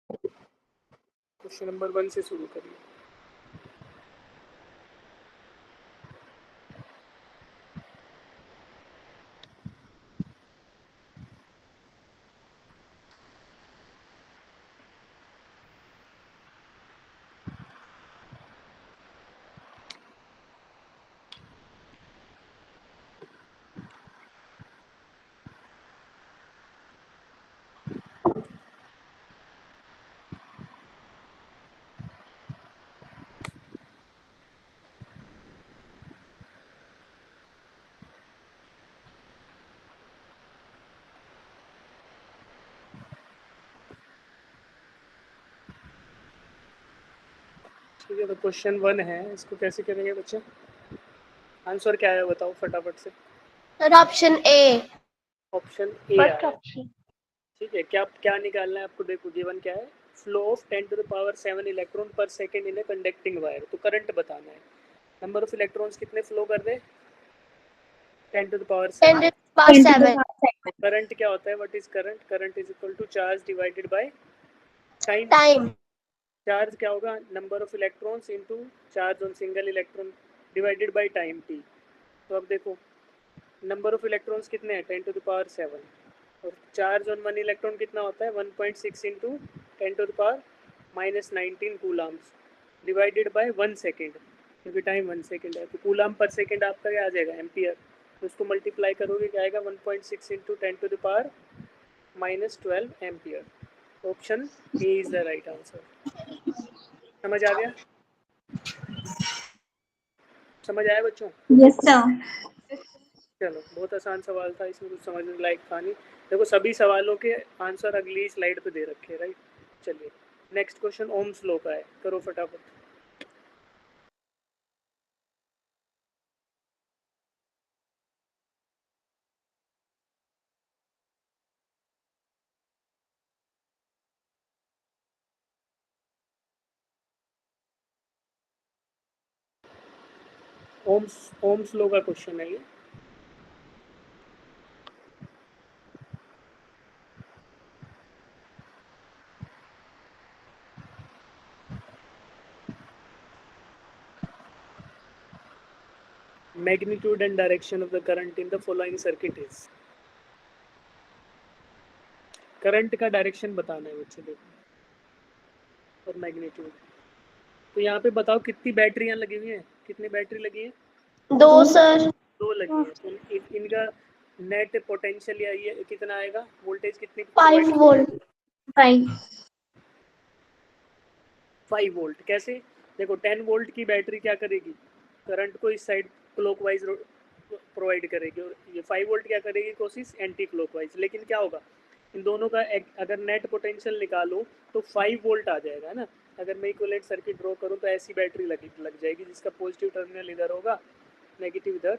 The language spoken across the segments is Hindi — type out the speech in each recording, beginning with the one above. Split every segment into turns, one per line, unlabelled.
क्वेश्चन नंबर 1 से शुरू करिए। ठीक है, तो क्वेश्चन 1 है, इसको कैसे करेंगे बच्चे? आंसर क्या है बताओ फटाफट से।
Sir option A.
Option A
first
आया।
ऑप्शन।
ठीक है, क्या क्या निकालना है आपको? देखो गिवन क्या है, flow of 10 to the power 7 electron पर second in a conducting wire. तो करंट बताना है। नंबर ऑफ इलेक्ट्रॉन्स कितने फ्लो कर दे? 10 to the power
10
7।
to the power 7.
Current क्या होता है? What is current? Current is equal to charge divided by time.
Time.
Charge क्या होगा? Number of electrons into charge on single electron divided by time t। तो अब देखो नंबर ऑफ इलेक्ट्रॉन्स कितने हैं? 10 टू द पावर 7। और चार्ज ऑन वन इलेक्ट्रॉन कितना होता है? 1.6 into 10 to the power -19 coulombs divided by 1 second, क्योंकि टाइम 1 सेकेंड है। तो कूलाम पर सेकेंड आपका क्या आ जाएगा? एम्पियर। तो उसको मल्टीप्लाई करोगे क्या आएगा? 1.6 into 10 to the power -12 ampere. Option A is the right answer. समझ आ गया? समझ आया बच्चों?
Yes sir.
चलो, बहुत आसान सवाल था, इसमें कुछ समझने लायक था नहीं। देखो सभी सवालों के आंसर अगली स्लाइड पे दे रखे हैं, राइट? चलिए नेक्स्ट क्वेश्चन ओम्स लॉ का है, करो फटाफट। ओम्स लॉ का क्वेश्चन है ये। Magnitude and direction of the current in the following circuit is. Current का डायरेक्शन बताना है बच्चे, देखो, और मैग्नीट्यूड। तो यहाँ पे बताओ कितनी बैटरियां लगी हुई हैं? कितनी बैटरी लगी है?
2 सर।
2 लगी है। तो इनका नेट पोटेंशियल या ये कितना आएगा? वोल्टेज कितनी
5 वोल्ट। 5।
5 वोल्ट। कैसे? देखो 10 वोल्ट की बैटरी क्या करेगी? करंट को इस साइड क्लॉकवाइज प्रोवाइड करेगी, और ये 5 वोल्ट क्या करेगी? कोशिश एंटी क्लॉकवाइज। लेकिन क्या होगा, इन दोनों का अगर नेट पोटेंशियल निकालो तो 5 वोल्ट आ जाएगा, है ना? अगर मैं इक्विवेलेंट सर्किट ड्रॉ करूँ तो ऐसी बैटरी लग जाएगी जिसका पॉजिटिव टर्मिनल इधर होगा, नेगेटिव इधर,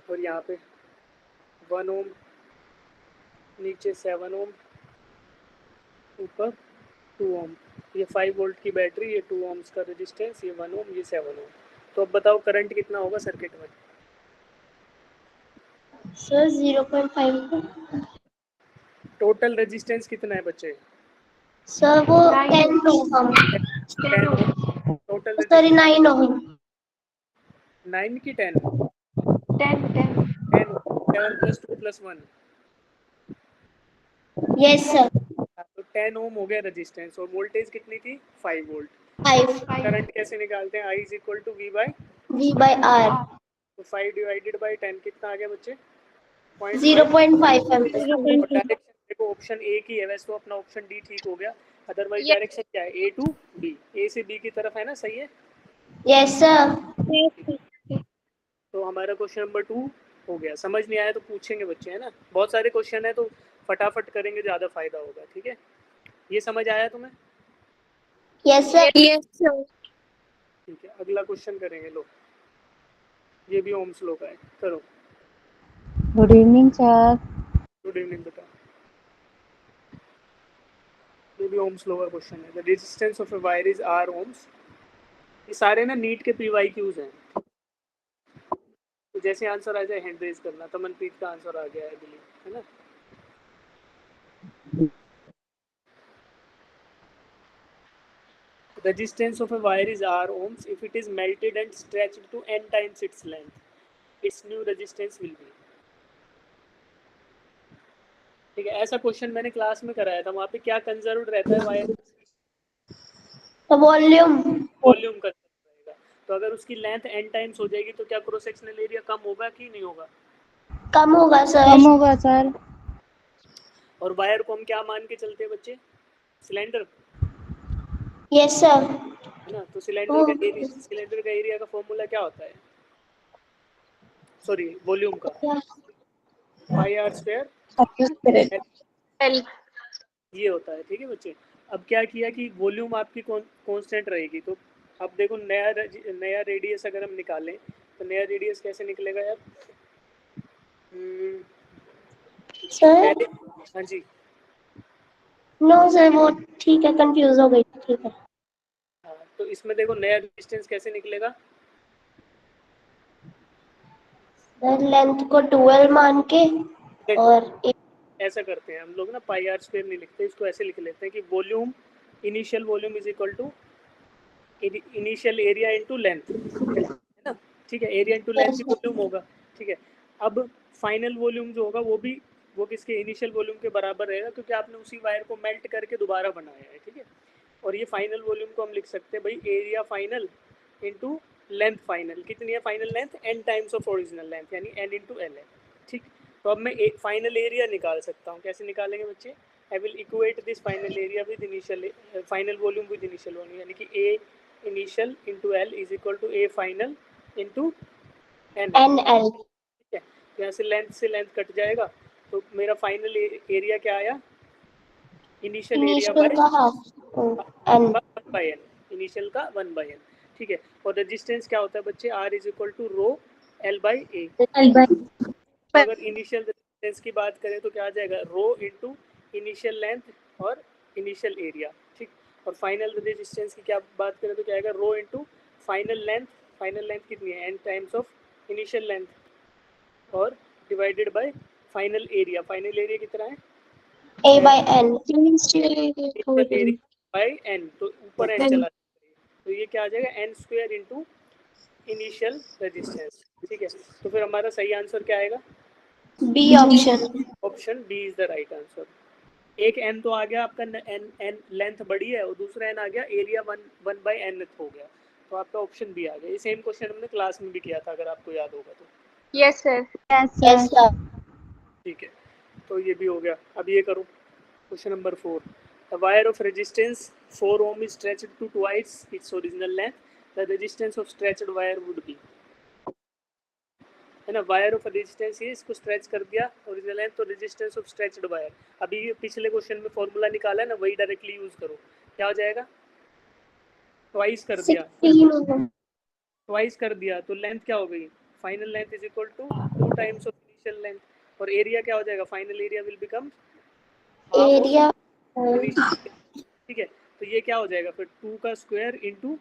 और यहाँ पे 1 ओम, नीचे 7 ओम, ऊपर 2 ओम। ये 5 वोल्ट की बैटरी, ये 2 ओम्स का रेजिस्टेंस, ये 1 ओम, ये 7 ओम। तो अब बताओ करंट कितना होगा सर्किट में?
सर 0.5।
टोटल रेजिस्टेंस कितना है बच्चे?
सर वो 10 ओम।
10 ओम। टोटल
सॉरी
रेजिस्टेंस
9 ओम।
9 की 10?
10 10।
10 7 प्लस 2 प्लस 1।
Yes sir.
तो 10 ओम हो गया रेजिस्टेंस, और वोल्टेज कितनी थी? 5 वोल्ट।
5
करंट कैसे निकालते हैं? I is equal to V by,
V/R।
तो 5 डिवाइडेड बाई 10 कितना आ गया बच्चे? 0.5।
0.5 एम्पियर।
और डायरेक्शन देखो ऑप्शन ए की है, वैसे तो अपना ऑप्शन डी ठीक हो गया, अदरवाइज डायरेक्शन क्या है? ए टू बी, ए से बी की तरफ है ना, सही है?
Yes sir.
तो हमारा क्वेश्चन नंबर 2 हो गया। समझ नहीं आया तो पूछेंगे बच्चे, है ना? बहुत सारे क्वेश्चन है तो फटाफट करेंगे, ज़्यादा फायदा होगा। ठीक है, ये समझ आया तुम्हें?
Yes sir.
ठीक है, अगला क्वेश्चन करेंगे। लो, ये भी ओम्स लॉ का है, करो।
Good evening sir.
Good evening बेटा। ये भी ओम्स लॉ का क्वेश्चन है। The resistance of a wire is R ohms. ये सारे ना नीट के पीवाई क्यूज हैं, तो जैसे आंसर आ जाए हैंड रेज करना। तो मनप्रीत का आंसर आ गया है, बिलीव, है ना? resistance of a wire is R ohms if it is melted and stretched to n times its length. Its new resistance will be. ठीक है, ऐसा क्वेश्चन मैंने क्लास में कराया था. वहां पे क्या कंजर्व्ड रहता है वायर?
वॉल्यूम.
वॉल्यूम कंजर्व रहेगा. तो अगर उसकी लेंथ n टाइम्स हो जाएगी तो क्या क्रॉस सेक्शनल एरिया कम होगा कि नहीं होगा?
कम होगा
कम
सर.
होगा सर.
और वायर को हम क्या मान के चलते हैं बच्चे? Cylinder,
yes sir.
है ना. तो सिलेंडर का एरिया का फॉर्मूला क्या होता है? सॉरी, वॉल्यूम का पाई आर स्क्वायर
एल.
ये होता है. ठीक है बच्चे. अब क्या किया कि वॉल्यूम आपकी कांस्टेंट रहेगी. तो अब देखो नया रेडियस अगर हम निकालें तो नया रेडियस कैसे निकलेगा यार?
सर.
हाँ जी.
नो सर, वो ठीक है, कंफ्यूज हो गई. ठीक है
हाँ, तो इसमें देखो नया डिस्टेंस कैसे निकलेगा?
सर, लेंथ को 12 मान के
देखो
और
ऐसा करते हैं हम लोग ना, पाई आर स्क्वायर नहीं लिखते, इसको ऐसे लिख लेते हैं कि volume, initial volume is equal to initial area into length, है ना. ठीक है, एरिया इनटू लेंथ ही वॉल्यूम होगा. ठीक है. अब फाइनल वॉल्यूम जो होगा वो किसके इनिशियल वॉल्यूम के बराबर रहेगा, क्योंकि आपने उसी वायर को मेल्ट करके दोबारा बनाया है. ठीक है. और ये फाइनल वॉल्यूम को हम लिख सकते हैं भाई area final into length final. कितनी है final length? n times of original length, यानी n इंटू एल है. ठीक. तो अब मैं फाइनल एरिया निकाल सकता हूँ. कैसे निकालेंगे बच्चे? I will equate this final area with initial final volume with initial volume, यानी कि A initial into L is equal to A final into N.
NL.
ठीक है. यहाँ से लेंथ कट जाएगा तो मेरा फाइनल एरिया क्या आया? इनिशियल एरिया
इनिशियल का half n.
By N. Initial का 1/n. ठीक है. और रेजिस्टेंस क्या होता है बच्चे? R is equal to rho L by A.
L by.
तो अगर इनिशियल रेजिस्टेंस की बात करें तो क्या आ जाएगा? रो इंटू इनिशियल लेंथ और इनिशियल एरिया. ठीक. और फाइनल रेजिस्टेंस की क्या बात करें तो क्या आएगा? Rho into final length. Final length कितनी है? N times of initial length और divided by final area. Final area कितना है?
A by n.
Initial area by N. तो ऊपर एन चला जाएगा. तो ये क्या आ जाएगा? N square into initial resistance. ठीक है. तो फिर हमारा सही आंसर क्या आएगा?
B option.
Option B is the right answer. एक एन तो आ गया आपका, एन लेंथ बड़ी है, और दूसरा एन आ गया एरिया 1/n हो गया. तो आपका ऑप्शन बी आ गया. ये सेम क्वेश्चन हमने क्लास में भी किया था, अगर आपको याद होगा तो.
Yes sir. Yes
yes
sir.
Sir.
ठीक है. तो ये भी हो गया. अब ये करो question number 4. The wire of resistance 4 ohm is stretched to twice its original length. The resistance of stretched wire would be, है ना. वायर ऑफ रेजिस्टेंस ये, इसको स्ट्रेच कर दिया ओरिजिनल लेंथ, तो रेजिस्टेंस ऑफ स्ट्रेच्ड वायर. अभी पिछले क्वेश्चन में फॉर्मूला निकाला है ना, वही डायरेक्टली यूज करो. क्या हो जाएगा? ट्वाइस कर दिया.
16
ट्वाइस कर दिया तो लेंथ क्या हो गई? Final length is equal to 2 times of initial length. और एरिया क्या हो जाएगा? Final area will become half of
area
initial. ठीक है. तो ये क्या हो जाएगा फिर? 2 का स्क्वायर इंटू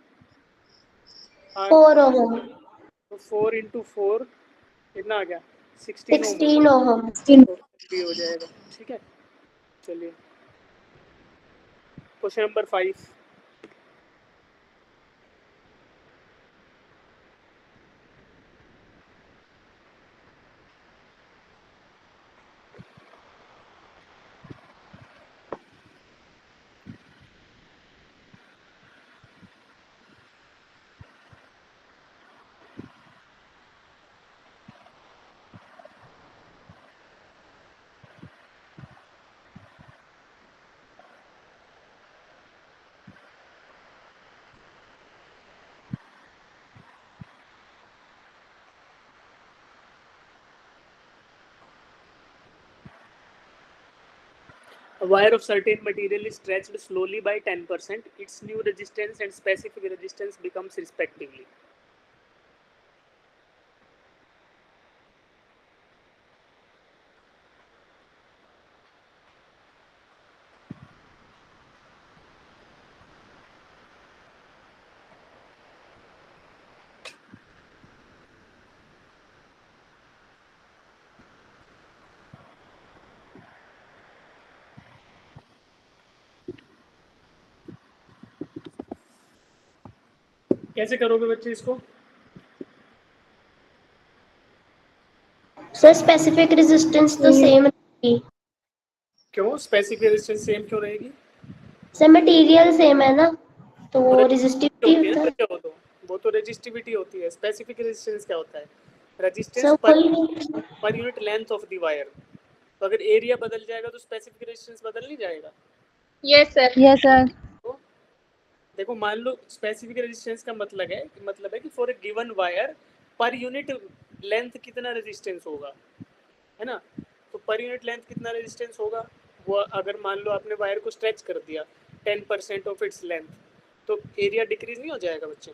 4 ओम.
तो 4 इंटू 4 कितना आ गया? 16 ओम.
16 ओम.
तो भी हो जाएगा. ठीक है. चलिए question number 5. A wire of certain material is stretched slowly by 10%. Its new resistance and specific resistance becomes respectively. कैसे करोगे बच्चे इसको?
सर स्पेसिफिक रेजिस्टेंस तो सेम रहेगी।
क्यों स्पेसिफिक रेजिस्टेंस सेम क्यों रहेगी?
सर मटेरियल सेम है ना, तो
रेजिस्टिविटी
रेजिस्टिविटी
होती है ना
होता है।
बच्चे, वो तो रेजिस्टिविटी होती है। स्पेसिफिक रेजिस्टेंस क्या होता है? रेजिस्टेंस
सर कोई नहीं।
Per unit length of the wire. तो अगर एरिया बदल जाएगा तो स्पेसिफिक रेजिस्टेंस बदल नहीं जाएगा?
Yes, sir.
Yes, sir.
तो देखो मान लो स्पेसिफिक रेजिस्टेंस का मतलब है कि for a given wire per unit length कितना रेजिस्टेंस होगा, है ना? तो पर यूनिट लेंथ कितना रेजिस्टेंस होगा, वो अगर मान लो आपने वायर को स्ट्रेच कर दिया 10% ऑफ इट्स लेंथ, तो एरिया डिक्रीज नहीं हो जाएगा बच्चे?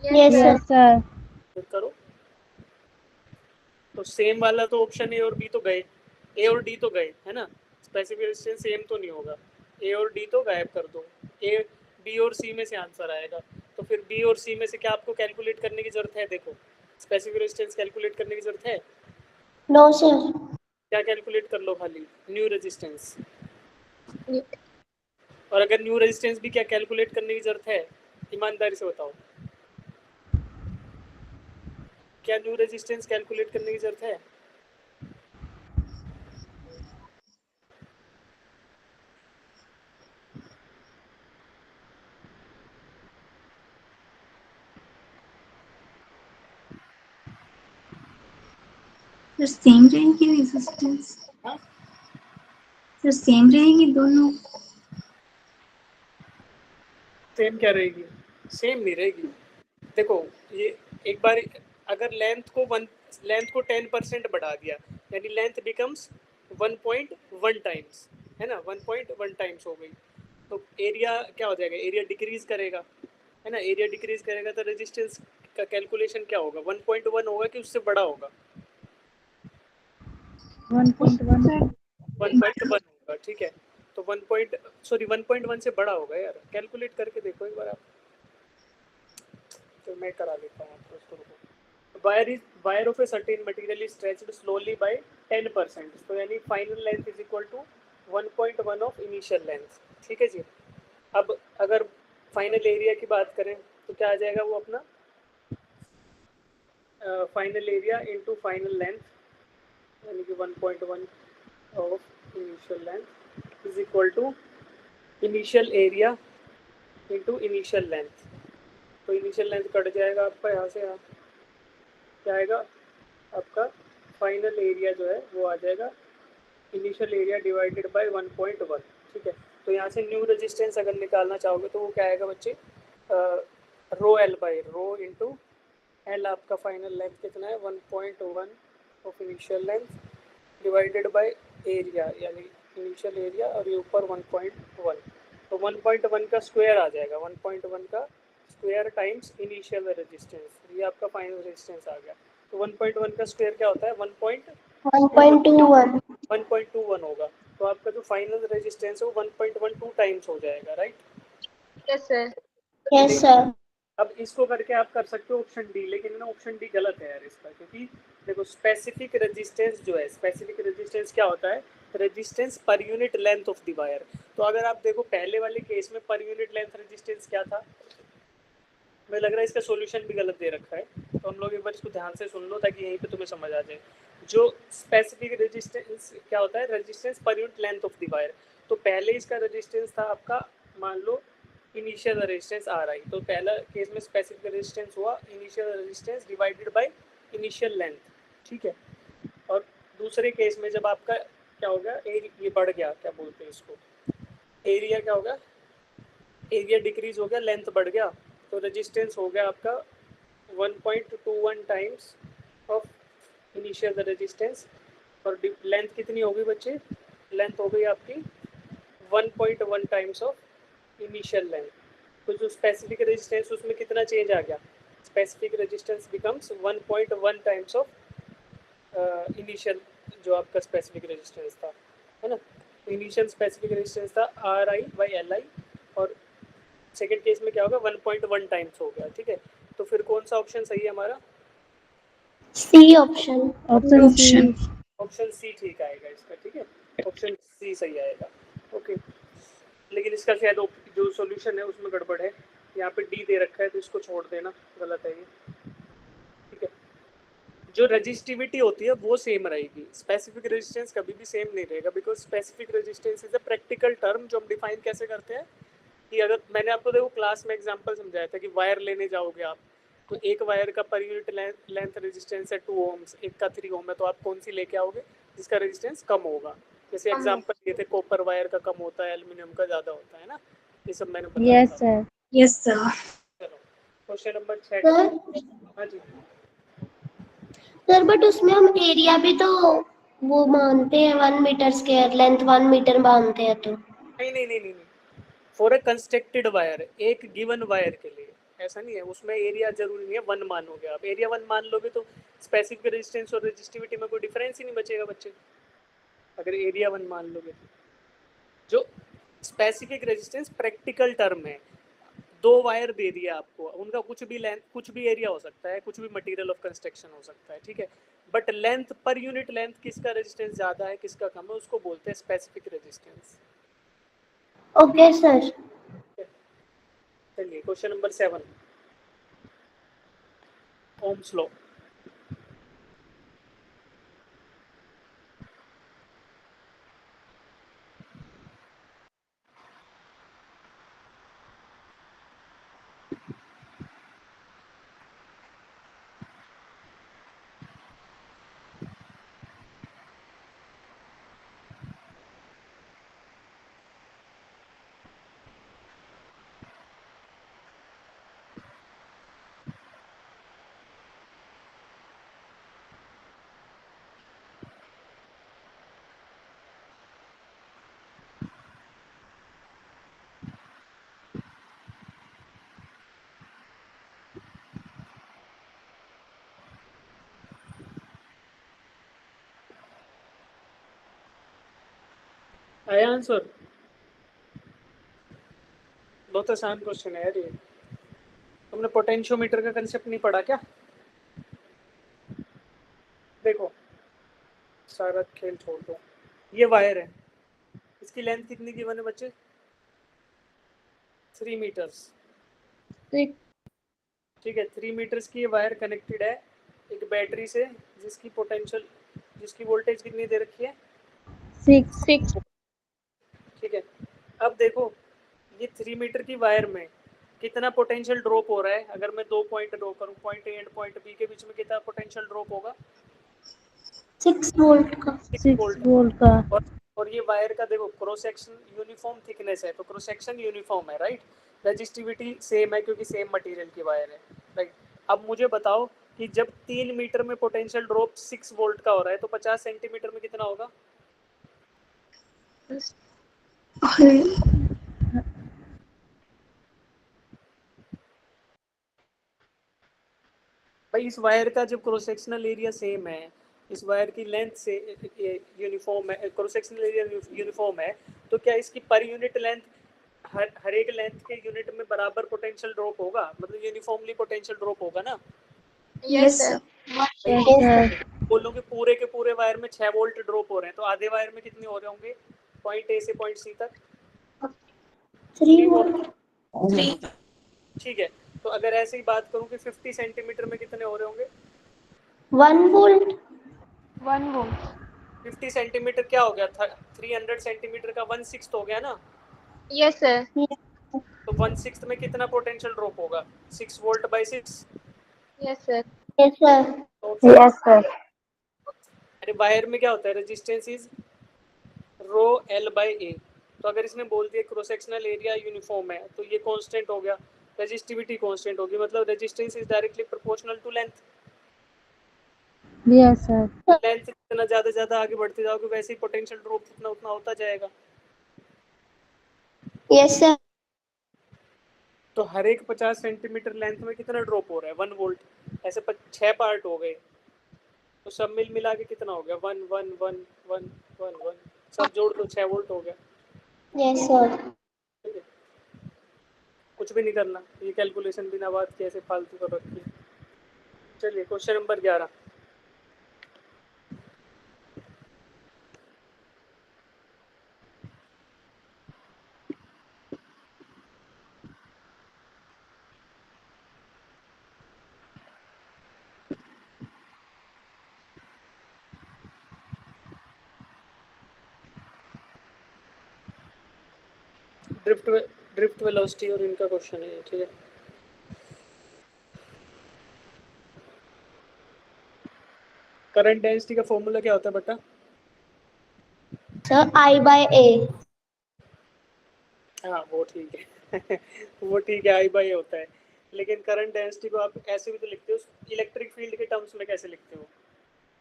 Yes sir.
Yes, sir.
फिर करो। तो सेम वाला तो ऑप्शन ए और बी तो गए, ए और डी तो गए, है ना? स्पेसिफिक रेजिस्टेंस सेम तो नहीं होगा, ए और डी तो गायब कर दो। ए बी और सी में से आंसर आएगा, तो फिर बी और सी में से क्या आपको कैलकुलेट करने की जरूरत है? देखो स्पेसिफिक रेजिस्टेंस कैलकुलेट करने की जरूरत है?
No sir.
क्या कैलकुलेट कर लो, खाली न्यू रेजिस्टेंस। और अगर न्यू रेजिस्टेंस भी क्या कैलकुलेट करने की जरूरत है? ईमानदारी से बताओ, क्या न्यू रेजिस्टेंस कैलकुलेट करने की जरूरत है?
सर सेम रहेगी रेजिस्टेंस?
हाँ?
सर सेम रहेगी दोनों?
सेम क्या रहेगी? सेम नहीं रहेगी। देखो ये एक बार अगर लेंथ को 10% बढ़ा दिया, यानी लेंथ बिकम्स 1.1 टाइम्स, है ना? 1.1 टाइम्स हो गई, तो एरिया क्या हो जाएगा? एरिया डिक्रीज करेगा, है ना? एरिया डिक्रीज करेगा तो रेजिस्टेंस का कैलकुलेशन क्या होगा? 1.1 होगा कि उससे बड़ा होगा?
1.1.
1.1 होगा, ठीक है। तो 1.1 से बड़ा होगा यार, कैलकुलेट करके देखो एक बार आप। तो मैं करा लेता हूँ आपको इसको। Wire of a certain material is stretched slowly by 10%, तो यानी final length is equal to 1.1 of initial length, ठीक है जी। अब अगर फाइनल एरिया की बात करें तो क्या आ जाएगा वो अपना final area into final length, यानी कि 1.1 of initial length is equal to initial area into initial length. तो इनिशियल लेंथ कट जाएगा आपका यहाँ से, यहाँ क्या आएगा आपका? फाइनल एरिया जो है वो आ जाएगा इनिशियल एरिया डिवाइडेड बाय 1.1, ठीक है। तो यहाँ से न्यू रेजिस्टेंस अगर निकालना चाहोगे तो वो क्या आएगा बच्चे? रो L by rho into L. आपका फाइनल लेंथ कितना है? 1.1 of initial length divided by area, यानी इनिशियल एरिया और ये ऊपर 1.1, तो 1.1 का स्क्वायर आ जाएगा। 1.1 का स्क्वायर टाइम्स इनिशियल रेजिस्टेंस, ये आपका फाइनल रेजिस्टेंस आ गया। तो 1.1 का स्क्वायर क्या होता है? 1.21 होगा। तो आपका जो फाइनल रेजिस्टेंस है वो 1.12 टाइम्स हो जाएगा, right?
Yes, sir.
Yes sir.
अब इसको करके आप कर सकते हो ऑप्शन डी, लेकिन ना ऑप्शन डी गलत है यार इसका, क्योंकि देखो स्पेसिफिक रेजिस्टेंस जो है, स्पेसिफिक रेजिस्टेंस क्या होता है? Resistance per unit length of the wire. तो अगर आप देखो पहले वाले केस में पर यूनिट लेंथ रेजिस्टेंस क्या था? मुझे लग रहा है इसका सॉल्यूशन भी गलत दे रखा है, तो हम लोग एक बार इसको ध्यान से सुन लो ताकि यहीं पे तुम्हें समझ आ जाए। जो स्पेसिफिक रेजिस्टेंस क्या होता है? Resistance per unit length of the wire. तो पहले इसका रेजिस्टेंस था आपका, मान लो इनिशियल रेजिस्टेंस आ रहा है, तो पहला केस में स्पेसिफिक रेजिस्टेंस हुआ initial resistance divided by initial length, ठीक है। और दूसरे केस में जब आपका क्या होगा? ये बढ़ गया, क्या बोलते हैं इसको, एरिया क्या होगा? एरिया डिक्रीज हो गया, लेंथ बढ़ गया, तो रेजिस्टेंस हो गया आपका 1.21 टाइम्स ऑफ इनिशियल रेजिस्टेंस। और लेंथ कितनी होगी बच्चे? लेंथ हो गई आपकी 1.1 टाइम्स ऑफ इनिशियल लेंथ। तो जो स्पेसिफिक रेजिस्टेंस उसमें कितना चेंज आ गया? Specific resistance becomes 1.1 times of initial जो आपका स्पेसिफिक रेजिस्टेंस था, है ना? इनिशियल स्पेसिफिक रेजिस्टेंस था RI/LI, और सेकेंड केस में क्या होगा? 1.1 टाइम्स हो गया, ठीक है। तो फिर कौन सा ऑप्शन सही है हमारा?
C option.
Option C.
Option C ठीक आएगा इसका, ठीक है, ऑप्शन सी सही आएगा। ओके, लेकिन इसका शायद जो सॉल्यूशन है उसमें गड़बड़ है, यहाँ पे डी दे रखा है तो इसको छोड़ देना, गलत है ये, ठीक है। जो रेजिस्टिविटी होती है वो सेम रहेगी, स्पेसिफिक रेजिस्टेंस कभी भी सेम नहीं रहेगा, because specific resistance is a practical term जो हम डिफाइन कैसे करते हैं कि अगर मैंने आपको देखो क्लास में एग्जांपल समझाया था कि वायर लेने जाओगे आप, तो एक वायर का पर यूनिट लेंथ रेजिस्टेंस है 2 ओम्स, एक का 3 ओम है, तो आप कौन सी लेके आओगे जिसका रेजिस्टेंस कम होगा। जैसे एग्जांपल ये थे कॉपर वायर का कम होता है, एल्यूमिनियम का ज़्यादा होता है ना, ये सब मैंने बताया
यस
था।
सर।
Yes sir.
चलो क्वेश्चन नंबर 6।
सर
हाँ जी।
सर बट उसमें हम एरिया भी तो वो मानते हैं 1 मीटर स्क्वायर, लेंथ 1 मीटर मानते हैं तो।
नहीं नहीं नहीं नहीं, फॉर ए कंस्ट्रक्टेड वायर, एक गिवन वायर के लिए ऐसा नहीं है, उसमें एरिया जरूरी नहीं है 1 मानोगे आप, एरिया 1 मान लोगे तो स्पेसिफिक रेजिस्टेंस और रेजिस्टिविटी में कोई डिफरेंस ही नहीं बचेगा बच्चे, अगर एरिया 1 मान लोगे। जो स्पेसिफिक रेजिस्टेंस प्रैक्टिकल टर्म है, 2 वायर दे दिया आपको, उनका कुछ भी लेंथ, कुछ भी एरिया हो सकता है, कुछ भी मटेरियल ऑफ कंस्ट्रक्शन हो सकता है, ठीक है, but length per unit length किसका रेजिस्टेंस ज़्यादा है किसका कम है उसको बोलते हैं स्पेसिफिक रेजिस्टेंस।
Okay sir.
चलिए क्वेश्चन नंबर 7, ओम्स लॉ। आया आंसर? बहुत आसान क्वेश्चन है यार ये। तुमने पोटेंशियोमीटर का कंसेप्ट नहीं पढ़ा क्या? देखो सारा खेल छोड़ दो, ये वायर है, इसकी लेंथ कितनी गिवन है बच्चे? 3 मीटर्स, ठीक है। 3 मीटर्स की ये वायर कनेक्टेड है एक बैटरी से जिसकी पोटेंशियल, जिसकी वोल्टेज कितनी दे रखी है?
6।
ठीक है। अब देखो ये 3 मीटर की वायर में कितना पोटेंशियल ड्रॉप हो रहा है, अगर मैं 2 पॉइंट ड्रॉ करूं, point A and point B के बीच में कितना पोटेंशियल ड्रॉप होगा?
6 वोल्ट का।
6
6
वोल्ट।
वोल्ट का।
और ये वायर का देखो क्रॉस सेक्शन यूनिफॉर्म थिकनेस है, तो क्रॉस सेक्शन यूनिफॉर्म है, राइट। रेजिस्टिविटी सेम है क्योंकि सेम मटेरियल की वायर है, राइट। अब मुझे बताओ कि जब 3 मीटर में पोटेंशियल ड्रॉप 6 वोल्ट का हो रहा है तो 50 सेंटीमीटर में कितना होगा? भाई इस वायर का जब क्रॉस सेक्शनल एरिया सेम है, इस वायर की लेंथ से यूनिफॉर्म है, क्रॉस सेक्शनल एरिया यूनिफॉर्म है, तो क्या इसकी पर यूनिट लेंथ हर एक लेंथ के यूनिट में बराबर पोटेंशियल ड्रॉप होगा, मतलब यूनिफॉर्मली पोटेंशियल ड्रॉप होगा ना?
Yes sir.
Yes sir.
बोलो कि पूरे के पूरे वायर में 6 वोल्ट ड्रॉप हो रहे हैं, तो आधे वायर में कितने हो रहे होंगे पॉइंट ए से पॉइंट सी तक?
3
3
वोल्ट।
वोल्ट, ठीक है। तो अगर ऐसे ही बात करूं कि 50 सेंटीमीटर में कितने हो रहे होंगे?
1 वोल्ट।
1 वोल्ट।
50 सेंटीमीटर क्या हो गया था? 300 सेंटीमीटर का 1/6 हो गया ना?
Yes sir.
तो 1/6 में कितना पोटेंशियल ड्रॉप होगा? 6 volt by 6।
Yes sir.
Yes sir.
Yes sir.
अरे वायर में क्या होता है, resistance is rho L by A, तो अगर इसने बोल दिया क्रॉस सेक्शनल एरिया यूनिफॉर्म है तो ये कांस्टेंट हो गया, रेजिस्टिविटी कांस्टेंट होगी, मतलब resistance is directly proportional to length.
Yes sir.
Length जितना ज्यादा आगे बढ़ते जाओगे वैसे ही पोटेंशियल ड्रॉप उतना उतना होता जाएगा।
Yes sir.
तो हर एक 50 सेंटीमीटर लेंथ में कितना ड्रॉप हो रहा है? 1 वोल्ट। ऐसे 6 पार्ट हो गए, तो सब मिल मिला के कितना हो गया? 1 1 1 1 1 1, सब जोड़ दो 6 वोल्ट हो गया।
Yes sir.
ठीक है, कुछ भी नहीं करना, ये कैलकुलेशन बिना बात के ऐसे फालतू कर रखी है। चलिए question number 11, drift drift velocity और इनका क्वेश्चन है, ठीक है। करंट डेंसिटी का फॉर्मूला क्या होता है बेटा?
Sir I/A।
हाँ वो ठीक है वो ठीक है, आई बाई होता है। लेकिन करंट डेंसिटी को आप ऐसे भी तो लिखते हो, इलेक्ट्रिक फील्ड के टर्म्स में कैसे लिखते हो?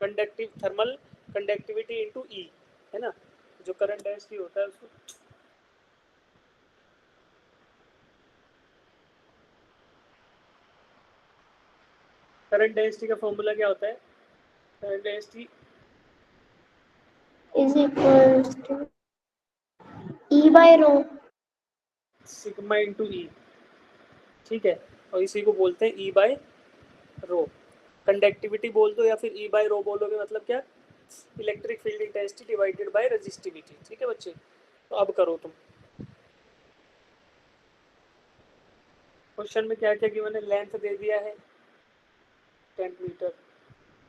कंडक्टिव थर्मल कंडक्टिविटी इनटू ई, है ना? जो करंट डेंसिटी होता है उसको करंट डेंसिटी का फॉर्मूला क्या होता है? Current density
is equals to E/ρ।
Sigma into E, ठीक है। और इसी को बोलते हैं ई बाय रो। कंडक्टिविटी बोल दो या फिर ई बाय रो बोलोगे, मतलब क्या? Electric field intensity divided by resistivity, ठीक है बच्चे। तो अब करो तुम। क्वेश्चन में क्या क्या गिवन है? लेंथ दे दिया है 10 मीटर,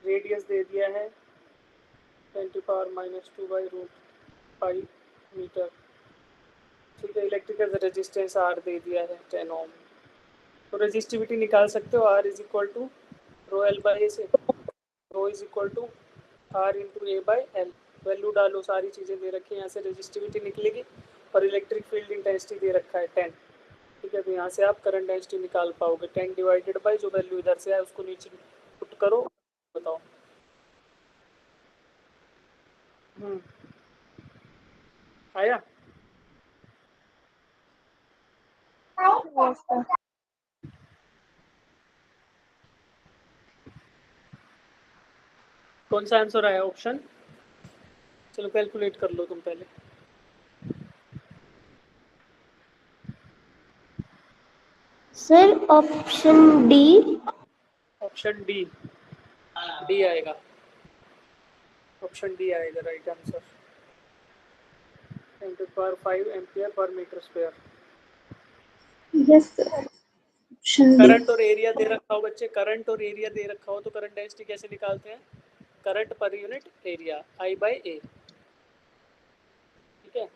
रेडियस दे दिया है 10⁻⁻² मीटर, ठीक है। इलेक्ट्रिकल रेजिस्टेंस आर दे दिया है 10 ओम। तो रेजिस्टिविटी निकाल सकते हो, R is equal to rho L by A से, rho is equal to R into A by L. Value डालो, सारी चीज़ें दे रखी है, यहाँ से रेजिस्टिविटी निकलेगी और इलेक्ट्रिक फील्ड इंटेंसिटी दे रखा है 10, ठीक है। तो यहाँ से आप करंट डेंसिटी निकाल पाओगे 10 डिवाइडेड बाई जो वैल्यू इधर से आए उसको नीचे पुट करो, बताओ। आया?
Yes, sir.
कौन सा आंसर आया? ऑप्शन, चलो कैलकुलेट कर लो तुम पहले।
Sir option D.
Option D, D आएगा, ऑप्शन डी आएगा right answer. 10⁵ ampere per metre square.
Yes sir, option D.
Current और एरिया दे रखा हो बच्चे, करंट और एरिया दे रखा हो तो करंट डेंसिटी कैसे निकालते हैं? Current per unit area, I by A, ठीक है।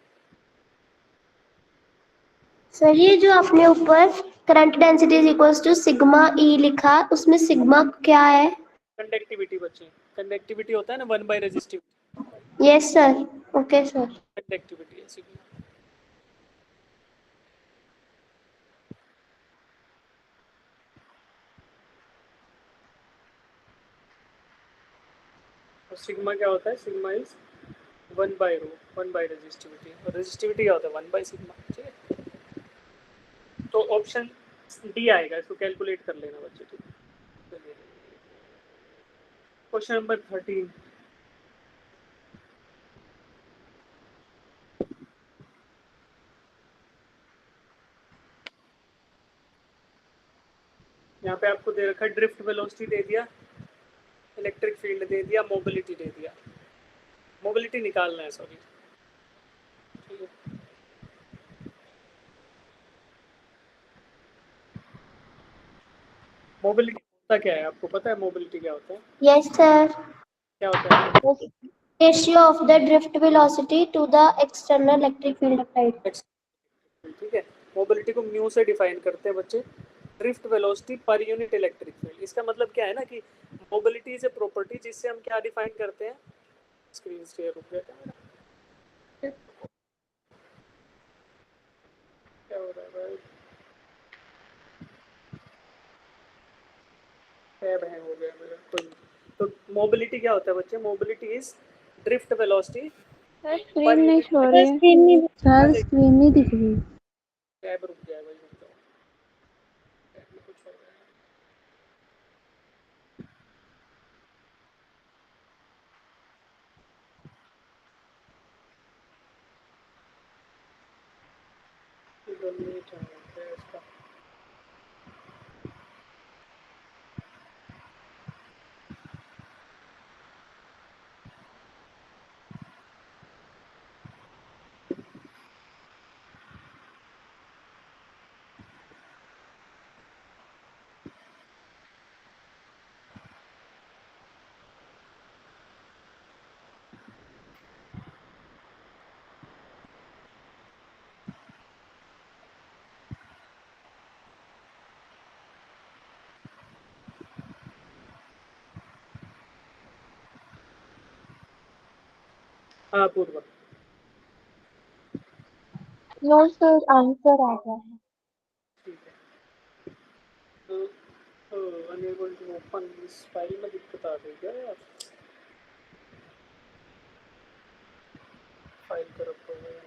सर ये जो आपने ऊपर current density is equals to sigma E लिखा, उसमें सिग्मा क्या है?
कंडक्टिविटी बच्चे, कंडक्टिविटी होता है ना 1 by resistivity,
yes sir, okay sir.
Conductivity है सिग्मा। और सिग्मा क्या होता है? Sigma is 1 by rho, 1 by resistivity, और रेजिस्टिविटी क्या होता है? 1 बाई सिग्मा, ठीक है। तो ऑप्शन डी आएगा, इसको कैलकुलेट कर लेना बच्चे, ठीक है। क्वेश्चन नंबर 13, यहाँ पे आपको दे रखा है ड्रिफ्ट वेलोसिटी दे दिया, इलेक्ट्रिक फील्ड दे दिया, मोबिलिटी दे दिया। मोबिलिटी निकालना है, सॉरी, ठीक है। मोबिलिटी होता क्या है? आपको पता है मोबिलिटी क्या होता है?
यस सर,
क्या होता है?
Ratio of the drift velocity to the external electric field applied.
ठीक है। मोबिलिटी को म्यू से डिफाइन करते हैं बच्चे, drift velocity per unit electric field. इसका मतलब क्या है ना कि मोबिलिटी इज ए प्रॉपर्टी जिससे हम क्या डिफाइन करते हैं? स्क्रीन शेयर हो गया क्या मेरा? क्या हो रहा है भाई? टैब हैंग हो गया मेरा, कोई नहीं। तो मोबिलिटी क्या होता है बच्चे? Mobility is drift velocity
sir
पर
स्क्रीन नहीं
यूनिट
शो
इलेक्ट्रिक।
रही है। सर स्क्रीन नहीं दिख रही।
टैब रुक जाए भाई, रुक जाओ, टैब में कुछ हो रहा है। नहीं चाहिए इसका। हाँ पूर्वा।
नो सर, आंसर आ गया है।
ठीक है, तो अनएबल टू ओपन इस फाइल में दिक्कत आ गई क्या यार? फाइल करप्ट हो गई।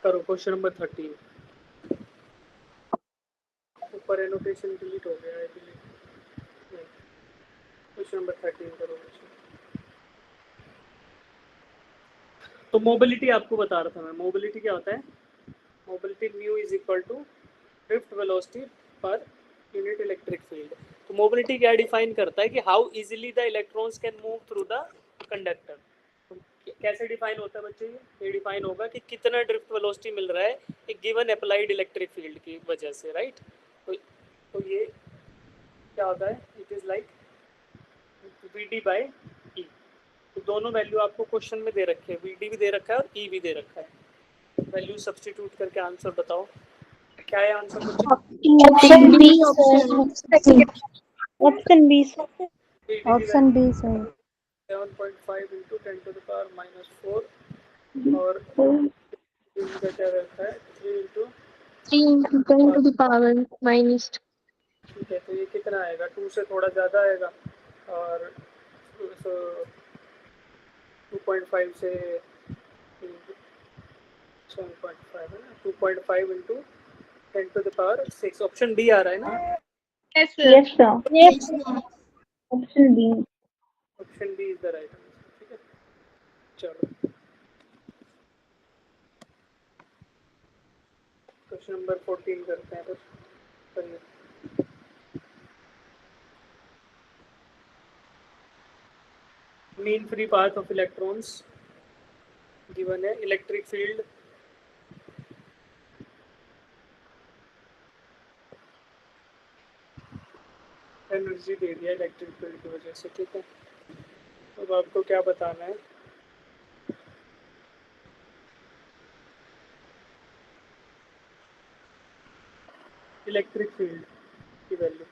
करो क्वेश्चन नंबर 13। ऊपर एनोटेशन डिलीट हो गया है, क्वेश्चन नंबर 13 करो। तो मोबिलिटी आपको बता रहा था मैं, मोबिलिटी क्या होता है? Mobility mu is equal to drift velocity per unit electric field. तो मोबिलिटी क्या डिफाइन करता है कि how easily the electrons can move through the conductor. तो कैसे डिफाइन होता है बच्चे? ये डिफाइन होगा कि कितना ड्रिफ्ट वेलोसिटी मिल रहा है एक गिवन अप्लाइड इलेक्ट्रिक फील्ड की वजह से, राइट? तो ये क्या होता है? It is like V by E. तो दोनों वैल्यू आपको क्वेश्चन में दे रखे हैं, वी भी दे रखा है और ई भी दे रखा है। वैल्यू सब्स्टिट्यूट करके आंसर बताओ, क्या है आंसर बच्चे?
Option B.
Option B sir.
Option B sir.
7.5 into 10 to the power -4 और इनका क्या रहता है 3 into
3 into 10 to the power minus।
ठीक है, तो ये कितना आएगा? 2 से थोड़ा ज़्यादा आएगा और 2.5 से 7.5 है ना, 2.5 into 10 to the power 6। Option D आ रहा है ना?
Yes sir. Option B.
Option B is the right answer. ठीक है, चलो क्वेश्चन नंबर 14 करते हैं। बस करिए। Mean free path of electrons given है, इलेक्ट्रिक फील्ड एनर्जी दे दिया इलेक्ट्रिक फील्ड की वजह से। ठीक है, अब आपको क्या बताना है? इलेक्ट्रिक फील्ड की वैल्यू।